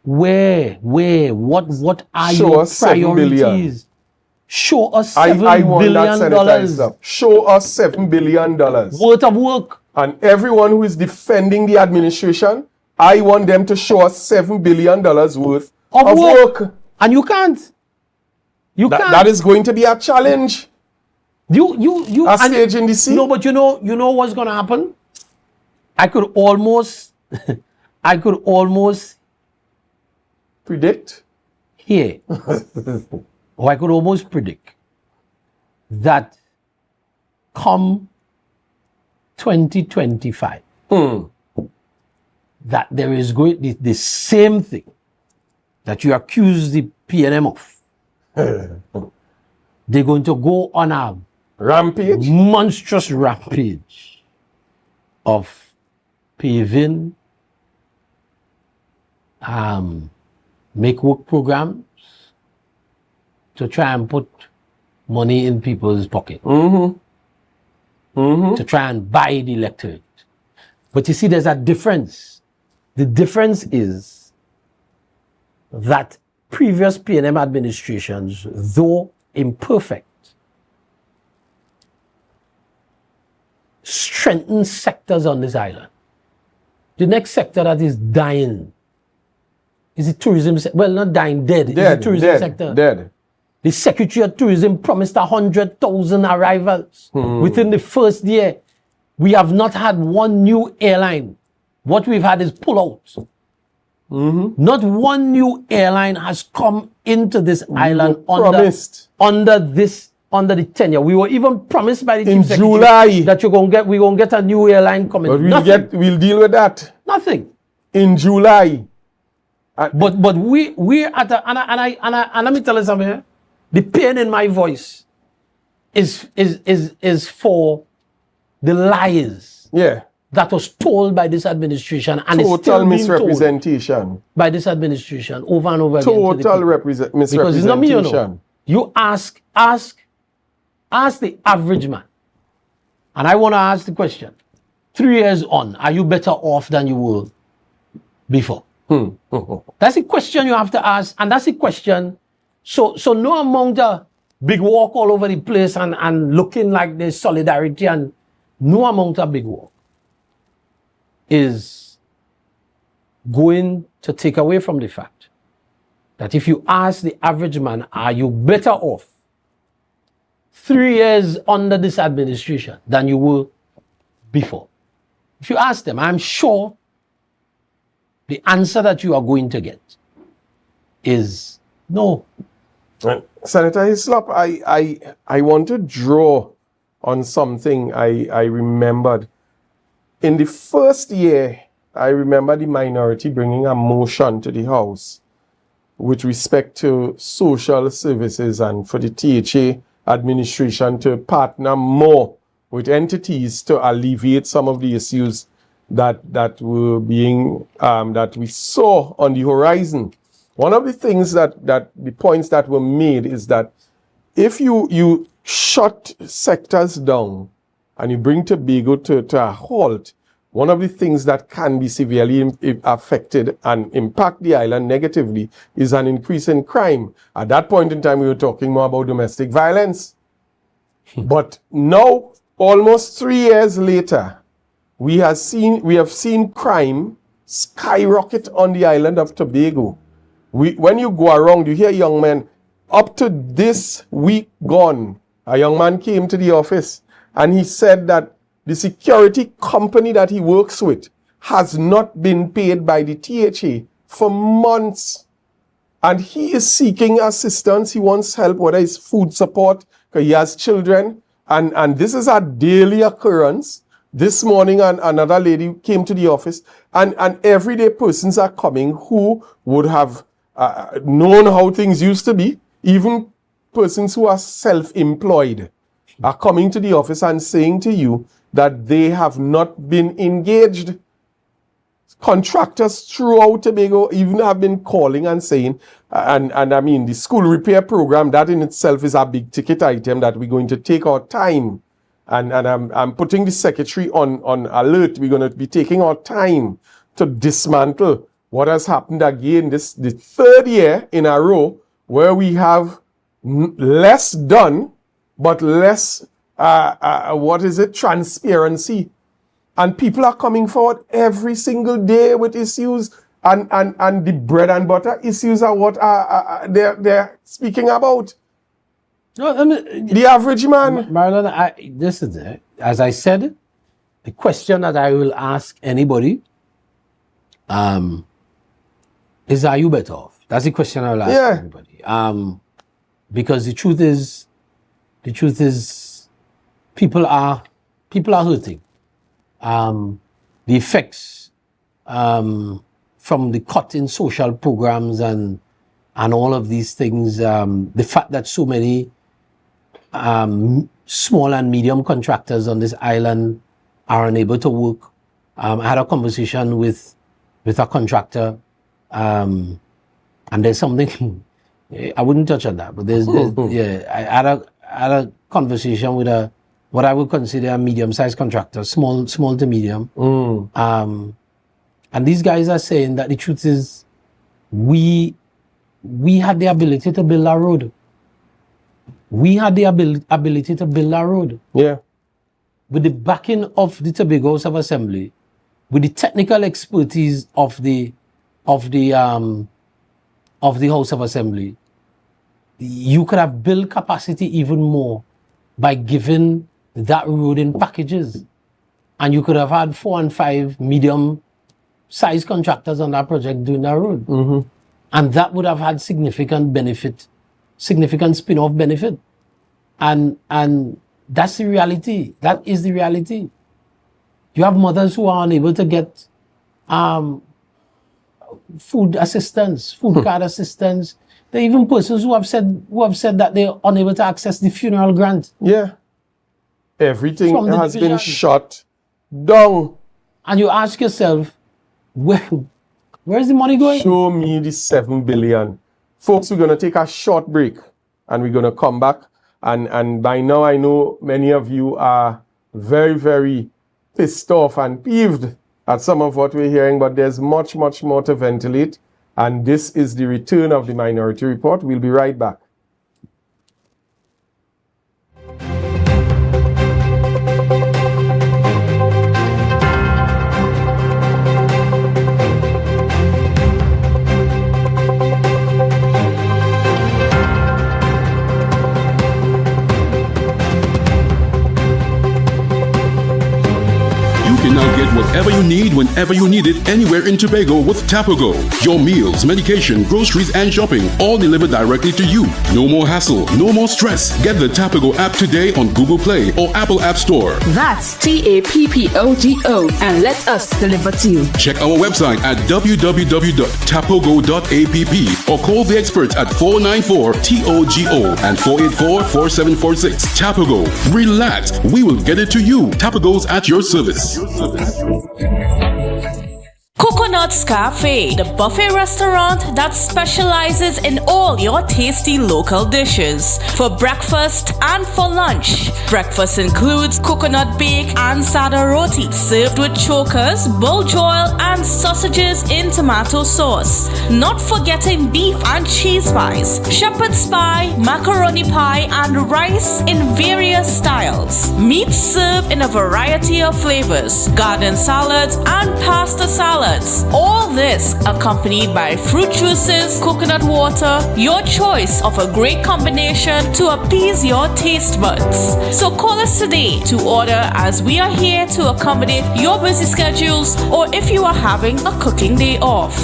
What are your priorities? Show us I $7 want that billion sanitized stuff. Show us $7 billion. worth of work. And everyone who is defending the administration, I want them to show us $7 billion worth of work. And you can't. You can't. That is going to be a challenge. You a stage in the sea. No, but you know what's gonna happen? I could almost predict here. Or I could almost predict that come 2025 that there is going the same thing that you accuse the PNM of. They're going to go on a rampage, monstrous rampage of paving, make work programs to try and put money in people's pocket. To try and buy the electorate. But you see, there's a difference. The difference is that previous PNM administrations, though imperfect, strengthened sectors on this island. The next sector that is dying is the tourism sector. Well, not dying, dead. It's the tourism sector. Dead. The Secretary of Tourism promised 100,000 arrivals within the first year. We have not had one new airline. What we've had is pull-outs. Not one new airline has come into this island under the tenure. We were even promised by the Chief Secretary July that we're gonna get a new airline coming. But we'll deal with that. Nothing. In July. But we're at a and let me tell you something here. The pain in my voice is for the lies that was told by this administration and total is still misrepresentation being told by this administration over and over again. Total misrepresentation. Because it's not me, you know. You ask the average man, and I want to ask the question: 3 years on, are you better off than you were before? That's the question you have to ask, and that's the question. So no amount of big walk all over the place and looking like there's solidarity, and no amount of big walk is going to take away from the fact that if you ask the average man, are you better off 3 years under this administration than you were before? If you ask them, I'm sure the answer that you are going to get is no. Senator Hislop, I want to draw on something I remembered. In the first year, I remember the minority bringing a motion to the House with respect to social services and for the THA administration to partner more with entities to alleviate some of the issues that were being that we saw on the horizon. One of the things that the points that were made is that if you shut sectors down and you bring Tobago to a halt, one of the things that can be severely affected and impact the island negatively is an increase in crime. At that point in time, we were talking more about domestic violence. But now, almost 3 years later, we have seen crime skyrocket on the island of Tobago. When you go around, you hear young men, up to this week gone, a young man came to the office and he said that the security company that he works with has not been paid by the THA for months. And he is seeking assistance. He wants help, whether it's food support, because he has children. And this is a daily occurrence. This morning, another lady came to the office, and everyday persons are coming who would have known how things used to be. Even persons who are self-employed are coming to the office and saying to you that they have not been engaged. Contractors throughout Tobago even have been calling and saying, and I mean, the school repair program, that in itself is a big ticket item that we're going to take our time. And I'm putting the secretary on alert. We're going to be taking our time to dismantle what has happened again the third year in a row where we have less done, but less, transparency. And people are coming forward every single day with issues, and the bread and butter issues are what they're speaking about. No, I mean, the average man. Marlon, this is it. As I said, the question that I will ask anybody is, are you better off? That's the question I will ask everybody. Because the truth is, people are hurting. The effects from the cut in social programs and all of these things, the fact that so many small and medium contractors on this island are unable to work. I had a conversation with a contractor, and there's something I wouldn't touch on that, but there's I had a conversation with what I would consider a medium-sized contractor, small to medium. And these guys are saying that the truth is, we had the ability to build a road. We had the ability to build a road. Yeah. With the backing of the Tobago House of Assembly, with the technical expertise of the House of Assembly, you could have built capacity even more by giving that road in packages. And you could have had 4 and 5 medium-sized contractors on that project doing that road. Mm-hmm. And that would have had significant spin-off benefit. And that's the reality. That is the reality. You have mothers who are unable to get food assistance, food card assistance. There are even persons who have said that they're unable to access the funeral grant. Yeah. Everything has been shut down. And you ask yourself, where's the money going? Show me the 7 billion. Folks, we're going to take a short break and we're going to come back. And by now, I know many of you are very, very pissed off and peeved at some of what we're hearing, but there's much, much more to ventilate. And this is the return of the Minority Report. We'll be right back. Now get whatever you need whenever you need it anywhere in Tobago with Tapago. Your meals, medication, groceries and shopping all delivered directly to you. No more hassle, no more stress. Get the Tapago app today on Google Play or Apple App Store. That's TAPPOGO and let us deliver to you. Check our website at www.tapogo.app or call the experts at 494-TOGO and 484-4746. Tapago. Relax. We will get it to you. Tapago's at your service. Coconut's Cafe, the buffet restaurant that specializes in all your tasty local dishes. For breakfast and for lunch. Breakfast includes coconut bake and sada roti, served with chokers, bull joil, and sausages in tomato sauce. Not forgetting beef and cheese pies, shepherd's pie, macaroni pie, and rice in various styles. Meat served in a variety of flavors, garden salads, and pasta salads. All this accompanied by fruit juices, coconut water, your choice of a great combination to appease your taste buds. So call us today to order, as we are here to accommodate your busy schedules or if you are having a cooking day off.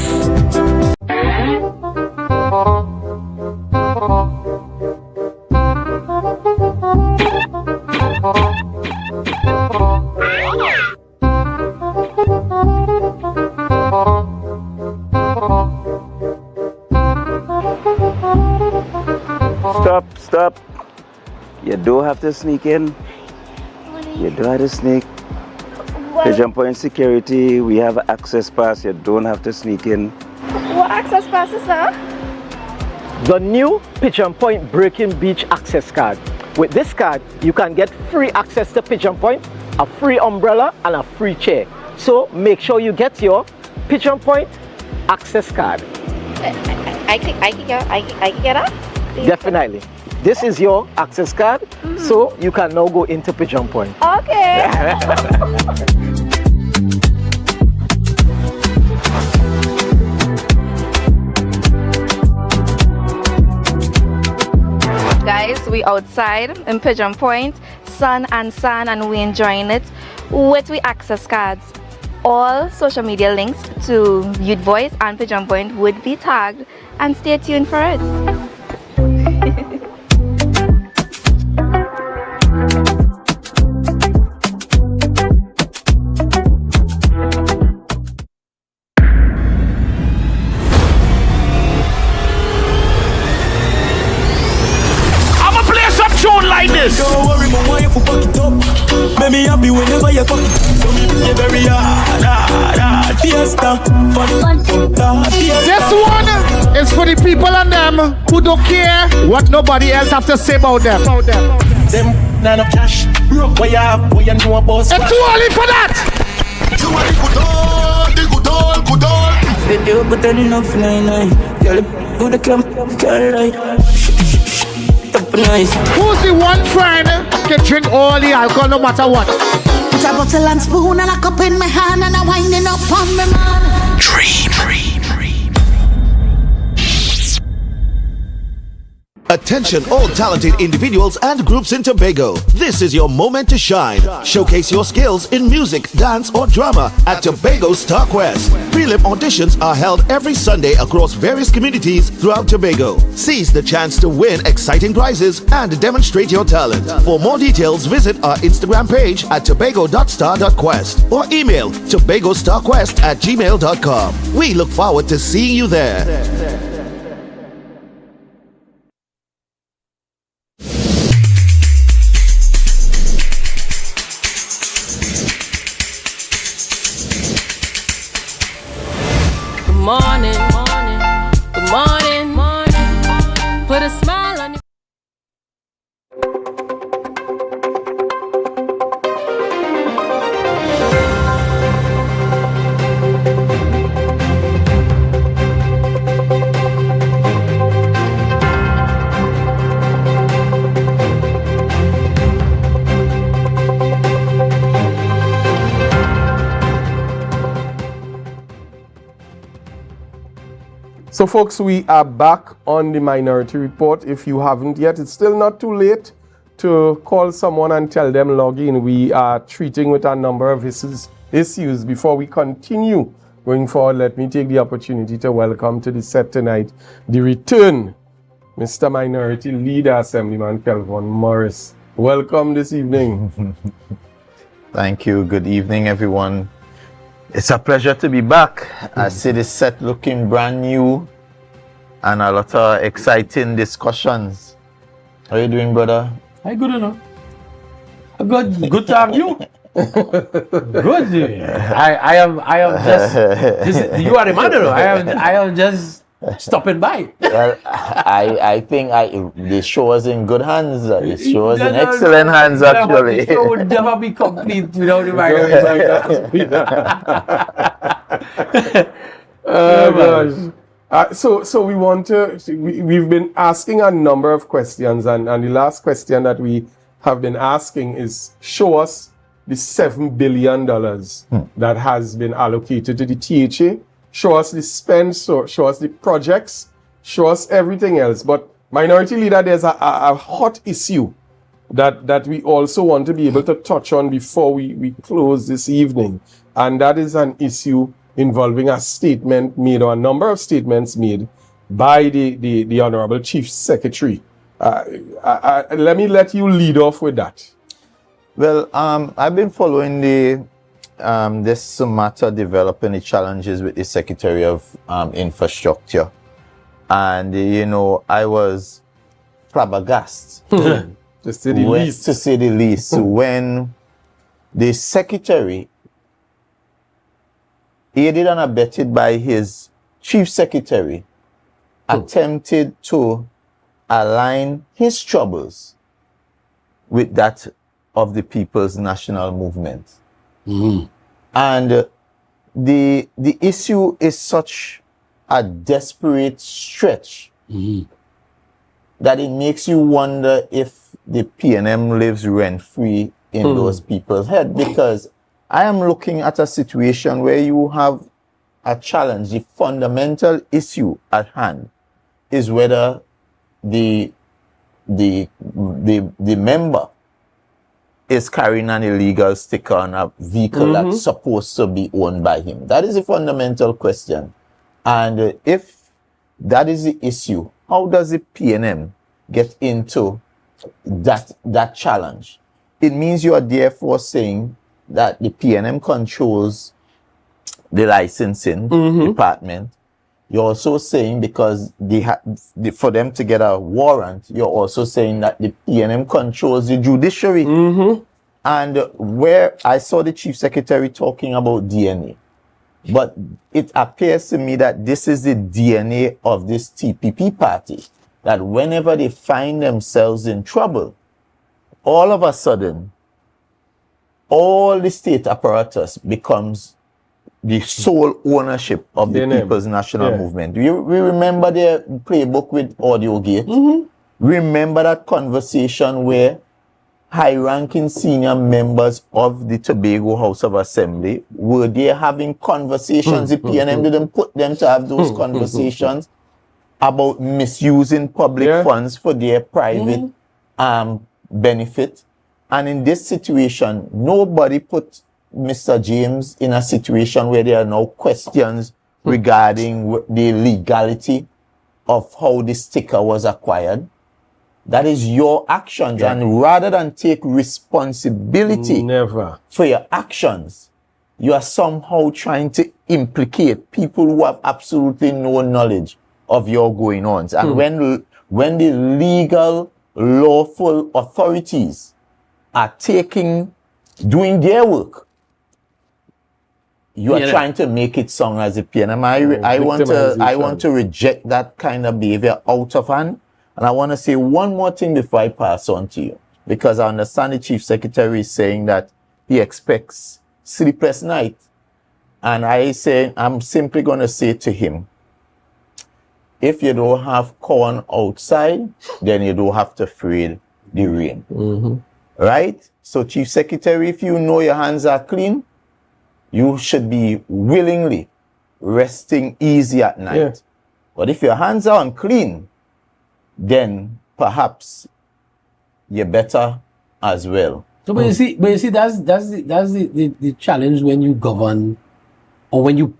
Stop. You don't have to sneak in. You don't have to sneak. Pigeon Point security, we have access pass. You don't have to sneak in. What access pass is that? The new Pigeon Point Breaking Beach access card. With this card, you can get free access to Pigeon Point, a free umbrella, and a free chair. So make sure you get your Pigeon Point access card. I can get that? Definitely. this is your access card, so you can now go into Pigeon Point. Okay. Guys, we outside in Pigeon Point, sun and sun, and we enjoying it with we access cards. All social media links to Youth Voice and Pigeon Point would be tagged, and stay tuned for it. Like this. Don't worry, my wife will fuck it up. Make me happy whenever you fuck it. So me play very hard, fiesta, fun. This one is for the people and them who don't care what nobody else have to say about them. Them none of cash, broke what you have, what you know about. It's too early for that. Too early, good all. They do, but they're enough 99. Girl, go the club, can't lie. Nice. Who's the one friend can drink all the alcohol no matter what? Put a bottle and spoon and a cup in my hand and I'm winding up on my man. Dream. Attention all talented individuals and groups in Tobago. This is your moment to shine. Showcase your skills in music, dance or drama at Tobago Star Quest. Prelim auditions are held every Sunday across various communities throughout Tobago. Seize the chance to win exciting prizes and demonstrate your talent. For more details, visit our Instagram page at tobago.star.quest or email tobagostarquest@gmail.com. We look forward to seeing you there. Good morning. Put a smile on your So folks, we are back on the Minority Report. If you haven't yet, it's still not too late to call someone and tell them log in. We are treating with a number of issues. Before we continue going forward, let me take the opportunity to welcome to the set tonight the return, Mr. Minority Leader, Assemblyman Kelvin Morris. Welcome this evening. Thank you. Good evening, everyone. It's a pleasure to be back. I see the set looking brand new and a lot of exciting discussions. How are you doing, brother? Hi, good enough. Good to have you. Good. I am just. You are the man, though. I am just stopping by. Well, I think the show is in good hands. The show is in excellent hands, actually. The show would never be complete without the Minority. Oh gosh. So we want to. We've been asking a number of questions, and the last question that we have been asking is: show us the $7 billion that has been allocated to the THA. Show us the spend, show us the projects, show us everything else. But Minority Leader, there's a hot issue that we also want to be able to touch on before we close this evening. And that is an issue involving a statement made, or a number of statements made by the Honorable Chief Secretary. Let me let you lead off with that. Well, I've been following this matter developing the challenges with the Secretary of Infrastructure. And, I was flabbergasted, to say the least, when the Secretary, aided and abetted by his Chief Secretary, attempted to align his troubles with that of the People's National Movement. And the issue is such a desperate stretch that it makes you wonder if the PNM lives rent-free in those people's head. Because I am looking at a situation where you have a challenge. The fundamental issue at hand is whether the member is carrying an illegal sticker on a vehicle that's supposed to be owned by him. That is a fundamental question. And if that is the issue, how does the PNM get into that challenge? It means you are therefore saying that the PNM controls the licensing department. You're also saying because for them to get a warrant, you're also saying that the PNM controls the judiciary. And where I saw the chief secretary talking about DNA, but it appears to me that this is the DNA of this TPP party, that whenever they find themselves in trouble, all of a sudden, all the state apparatus becomes the sole ownership of the People's National Movement. We remember their playbook with AudioGate. Remember that conversation where high-ranking senior members of the Tobago House of Assembly were there having conversations. The PNM didn't put them to have those conversations about misusing public funds for their private benefit. And in this situation, nobody put Mr. James in a situation where there are no questions regarding the legality of how the sticker was acquired. That is your actions. And rather than take responsibility for your actions, you are somehow trying to implicate people who have absolutely no knowledge of your going on. And when the legal, lawful authorities are doing their work, you are trying to make it sound as a PNM. I want to reject that kind of behavior out of hand. And I want to say one more thing before I pass on to you, because I understand the Chief Secretary is saying that he expects sleepless night. And I'm simply going to say to him, if you don't have corn outside, then you don't have to fear the rain. Right? So Chief Secretary, if you know your hands are clean, you should be willingly resting easy at night. But if your hands are unclean, then perhaps you're better as well. So, but you see, that's the challenge when you govern, or when you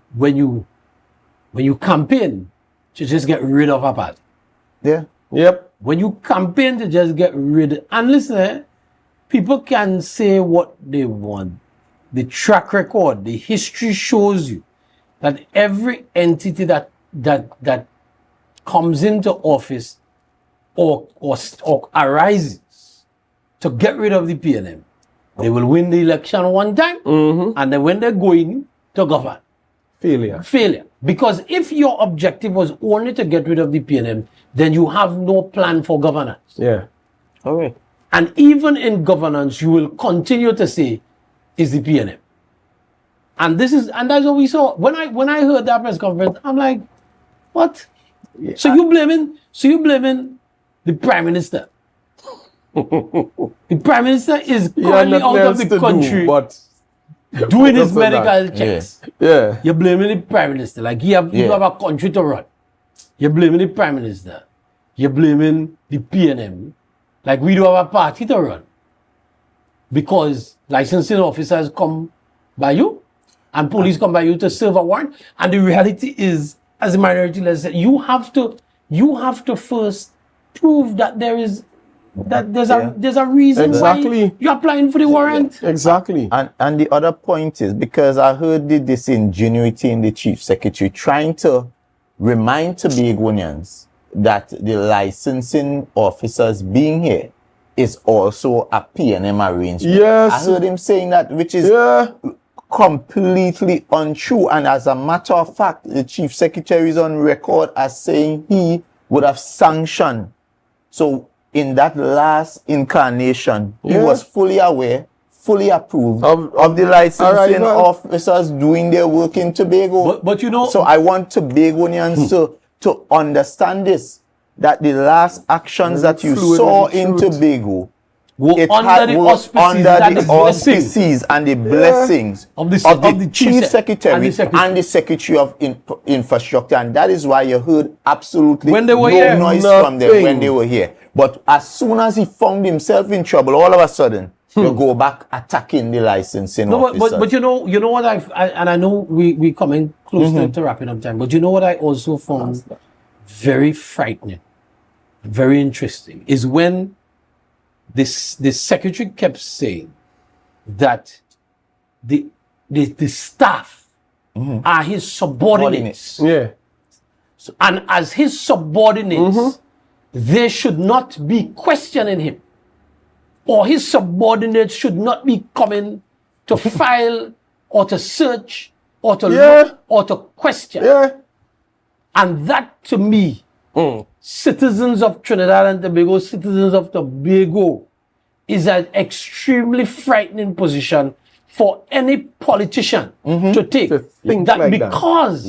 campaign to just get rid of a party. When you campaign to just get rid, and listen, people can say what they want. The track record, the history shows you that every entity that comes into office or arises to get rid of the PNM, they will win the election one time, and then when they're going to govern, failure. Because if your objective was only to get rid of the PNM, then you have no plan for governance. All right. And even in governance, you will continue to say, is the PNM. And that's what we saw. When I heard that press conference, I'm like, what? So you blaming the Prime Minister? The Prime Minister is currently out of the country doing his medical checks. You're blaming the Prime Minister. Like you have a country to run. You're blaming the Prime Minister. You're blaming the PNM. Like we do have a party to run. Because licensing officers come by you and police come by you to serve a warrant. And the reality is, as a minority legislator, you have to first prove that there's a reason why you're applying for the warrant. And the other point is, because I heard the disingenuity in the Chief Secretary trying to remind Tobagonians that the licensing officers being here is also a PNM arrangement. I heard him saying that, which is completely untrue. And as a matter of fact, the Chief Secretary is on record as saying he would have sanctioned. So in that last incarnation, he was fully aware, fully approved of the licensing officers doing their work in Tobago. But you know, so I want Tobagonians to understand this, that the last actions that you fluid saw with the in truth. Tobago Were under had the were auspices under and the the blessing auspices and the blessings of the chief secretary and the secretary. and the secretary of infrastructure, and that is why you heard absolutely When they were no here, noise from them when they were here. But as soon as he found himself in trouble, all of a sudden you go back attacking the licensing officers. But you know what I know we coming close to wrapping up time. But you know what I also found very frightening, very interesting, is when this secretary kept saying that the staff are his subordinates. Yeah. So, and as his subordinates, they should not be questioning him, or his subordinates should not be coming to file or to search or to look or to question. And that, to me, citizens of Trinidad and Tobago, citizens of Tobago, is an extremely frightening position for any politician to take. Because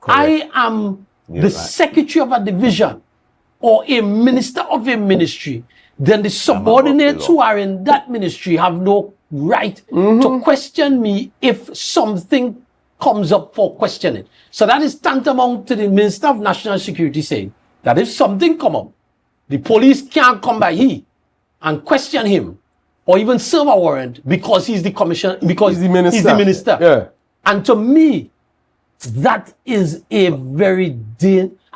I am the secretary of a division or a minister of a ministry, then the subordinates who are in that ministry have no right to question me if something comes up for questioning. So that is tantamount to the Minister of National Security saying that if something come up, the police can't come by here and question him or even serve a warrant because he's the commissioner, because he's the minister. Yeah. And to me, that is a very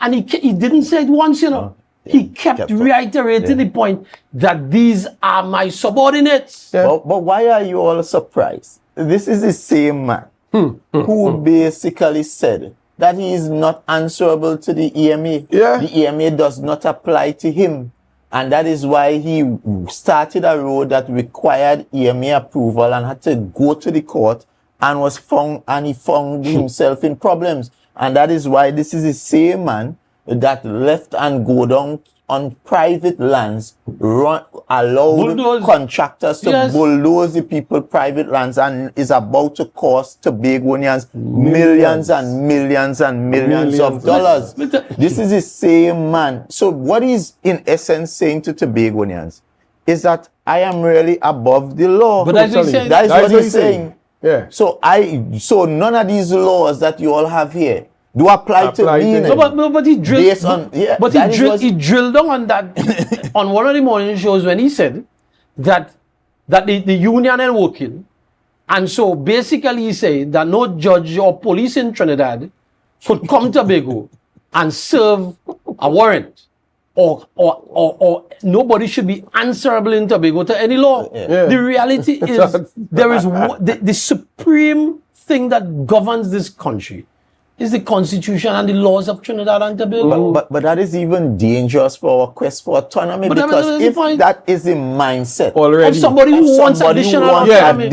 and he didn't say it once, you know. He kept reiterating the point that these are my subordinates. But why are you all surprised? This is the same man who basically said that he is not answerable to the EMA. The EMA does not apply to him. And that is why he started a road that required EMA approval and had to go to the court and he found himself in problems. And that is why this is the same man that left and go down on private lands, allowed contractors to bulldoze the people private lands, and is about to cost Tobagonians millions and millions and millions of dollars. This is the same man. So what he's in essence saying to Tobagonians is that I am really above the law. But that is what he's saying. Yeah. So none of these laws that you all have here do apply to me. But he drilled. He drilled down on that on one of the morning shows when he said that the union is working, and so basically he said that no judge or police in Trinidad could come to Tobago and serve a warrant, or nobody should be answerable in Tobago to any law. The reality is there is the supreme thing that governs this country is the Constitution and the laws of Trinidad and Tobago. But that is even dangerous for our quest for autonomy, because if that is the mindset of somebody who wants additional autonomy,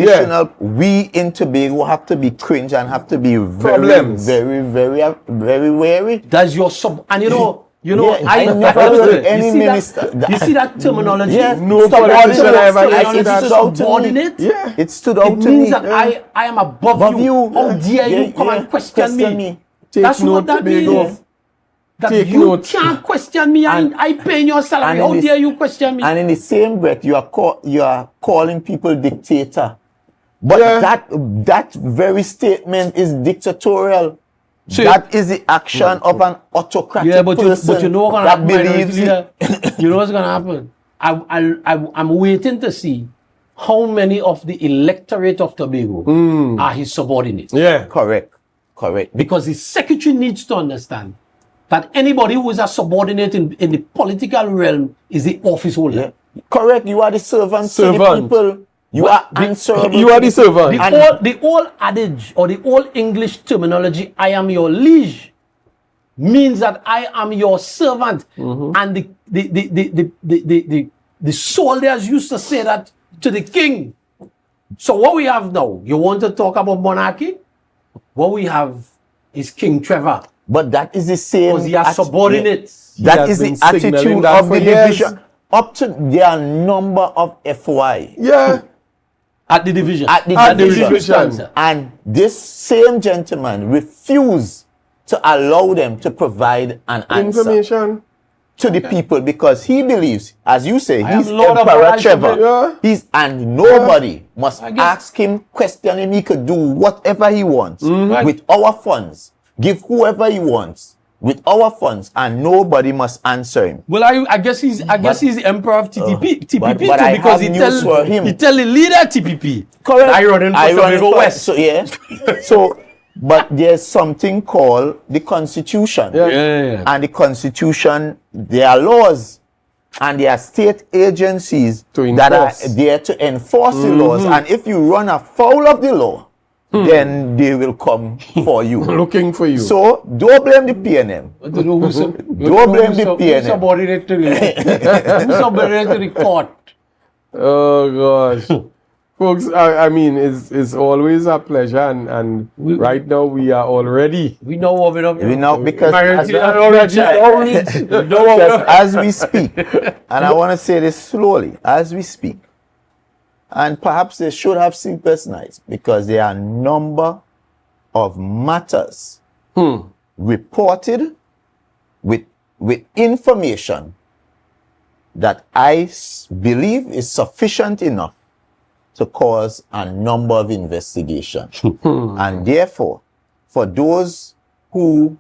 we in Tobago have to be cringe and have to be very wary. That's your and I never heard any minister. You see that terminology? No politician ever subordinate. It stood out to me. It means that I am above you. How dare you come and question me? That's what that means. That you can't question me. I pay your salary. How dare you question me? And in the same breath, you are calling people dictator. But that very statement is dictatorial. So that is the action of an autocratic person. But you know what's going to happen? You know what's going to happen? I'm waiting to see how many of the electorate of Tobago are his subordinates. Yeah, correct. Because the secretary needs to understand that anybody who is a subordinate in the political realm is the office holder. Yeah. Correct. You are the servant to the people. You are answerable. You are the servant. The old adage or the old English terminology, I am your liege, means that I am your servant. And the soldiers used to say that to the king. So what we have now, you want to talk about monarchy? What we have is King Trevor. But that is the same. Because he has subordinates. That is the attitude of the division. Up to their number of FY. Yeah. At the division. At the division. And this same gentleman refused to allow them to provide an answer. Information. to the people because he believes, as you say, I he's am Lord of Emperor all Trevor. Yeah. And nobody must ask him, question him. He could do whatever he wants with our funds, give whoever he wants with our funds, and nobody must answer him. Well, I guess he's the emperor of TPP but too, I because have news for him. he tell the leader TPP. Correct. I run in for West. So yeah. But there's something called the Constitution. Yeah. And the Constitution, there are laws and there are state agencies that are there to enforce the laws. And if you run afoul of the law, then they will come for you. Looking for you. So don't blame the PNM. Don't blame the PNM. Who's subordinate to the court? Oh gosh. Folks, I mean, it's always a pleasure, and right now we are all ready. We know what we know because as we speak, and I want to say this slowly, as we speak, and perhaps they should have sleepless nights because there are a number of matters reported with information that I believe is sufficient enough to cause a number of investigations. And therefore, for those who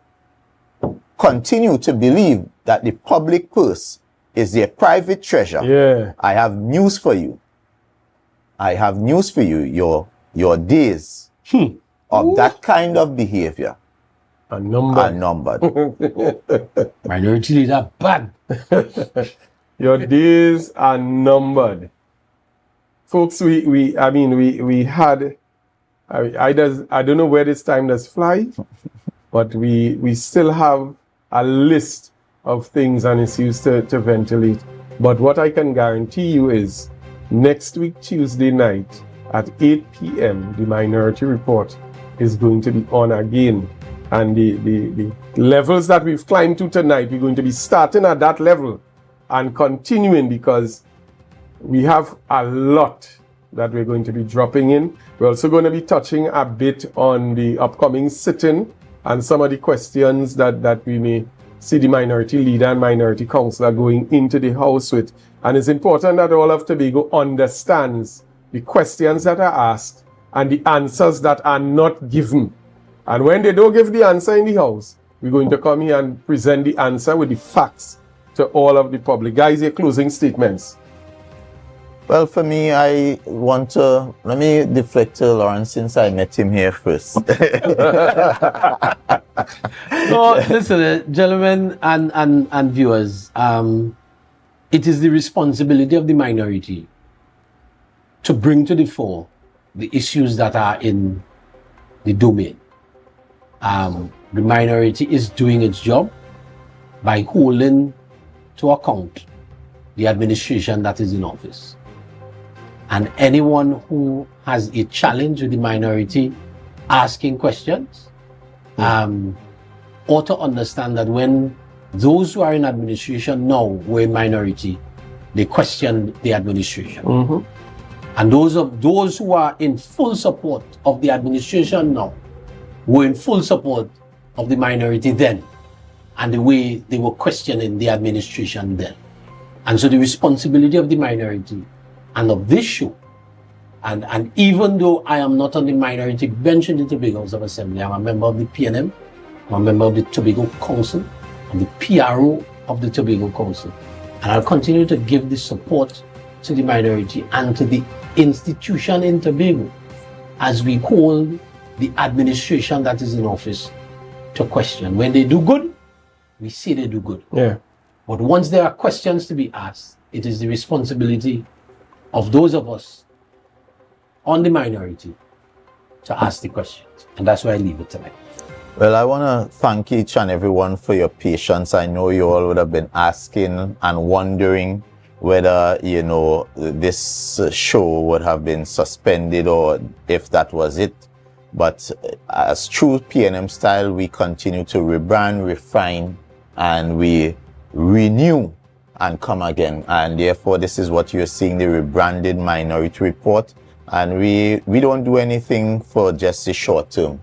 continue to believe that the public purse is their private treasure, I have news for you. I have news for you. Your days of that kind of behavior are numbered. Minority leader bad. Your days are numbered. Folks, we had, I don't know where this time does fly, but we still have a list of things and issues to ventilate. But what I can guarantee you is next week, Tuesday night at 8 p.m., the Minority Report is going to be on again. And the levels that we've climbed to tonight, we're going to be starting at that level and continuing because we have a lot that we're going to be dropping in. We're also going to be touching a bit on the upcoming sit-in and some of the questions that we may see the minority leader and minority councillor going into the house with. And it's important that all of Tobago understands the questions that are asked and the answers that are not given. And when they don't give the answer in the house, we're going to come here and present the answer with the facts to all of the public. Guys, your closing statements. Well, for me, I want to, let me deflect to Lawrence since I met him here first. No, listen, gentlemen and viewers, it is the responsibility of the minority to bring to the fore the issues that are in the domain. The minority is doing its job by holding to account the administration that is in office. And anyone who has a challenge with the minority asking questions ought to understand that when those who are in administration now were in minority, they questioned the administration. And those who are in full support of the administration now were in full support of the minority then, and the way they were questioning the administration then. And so the responsibility of the minority and of this show, and even though I am not on the minority bench in the Tobago House of Assembly, I'm a member of the PNM, I'm a member of the Tobago Council, I'm the PRO of the Tobago Council, and I'll continue to give the support to the minority and to the institution in Tobago as we hold the administration that is in office to question. When they do good, we say they do good. Yeah. But once there are questions to be asked, it is the responsibility of those of us on the minority to ask the questions. And that's why I leave it tonight. Well, I want to thank each and everyone for your patience. I know you all would have been asking and wondering whether, you know, this show would have been suspended or if that was it. But as true PNM style, we continue to rebrand, refine, and we renew and come again. And therefore, this is what you're seeing, the rebranded Minority Report. And we don't do anything for just the short term,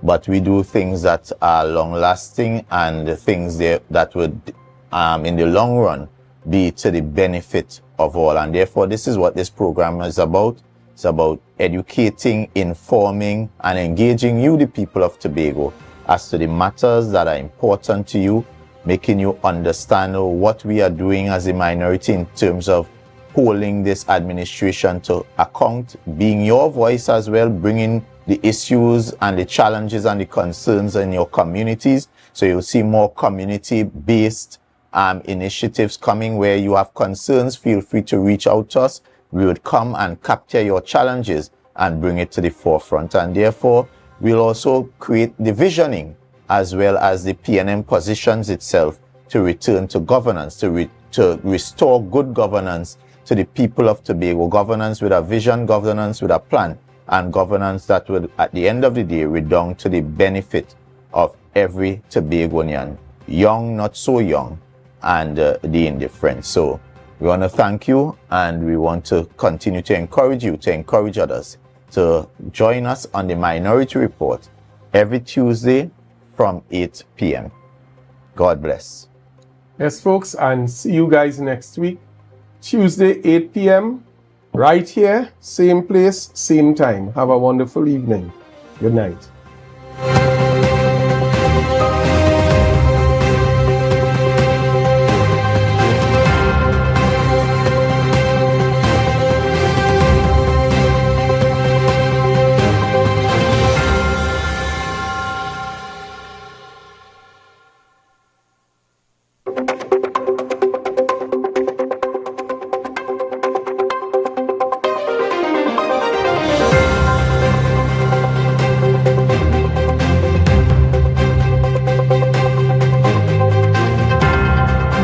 but we do things that are long lasting and things that would in the long run be to the benefit of all. And therefore, this is what this program is about. It's about educating, informing, and engaging you, the people of Tobago, as to the matters that are important to you, making you understand what we are doing as a minority in terms of holding this administration to account, being your voice as well, bringing the issues and the challenges and the concerns in your communities. So you'll see more community-based initiatives coming where you have concerns. Feel free to reach out to us. We would come and capture your challenges and bring it to the forefront. And therefore, we'll also create the visioning as well as the PNM positions itself to return to governance, to restore good governance to the people of Tobago, governance with a vision, governance with a plan, and governance that would, at the end of the day, redound to the benefit of every Tobagonian, young, not so young, and the indifferent. So we want to thank you, and we want to continue to encourage you, to encourage others to join us on the Minority Report every Tuesday from 8 p.m. God bless. Yes, folks, and see you guys next week, Tuesday, 8 p.m., right here, same place, same time. Have a wonderful evening. Good night.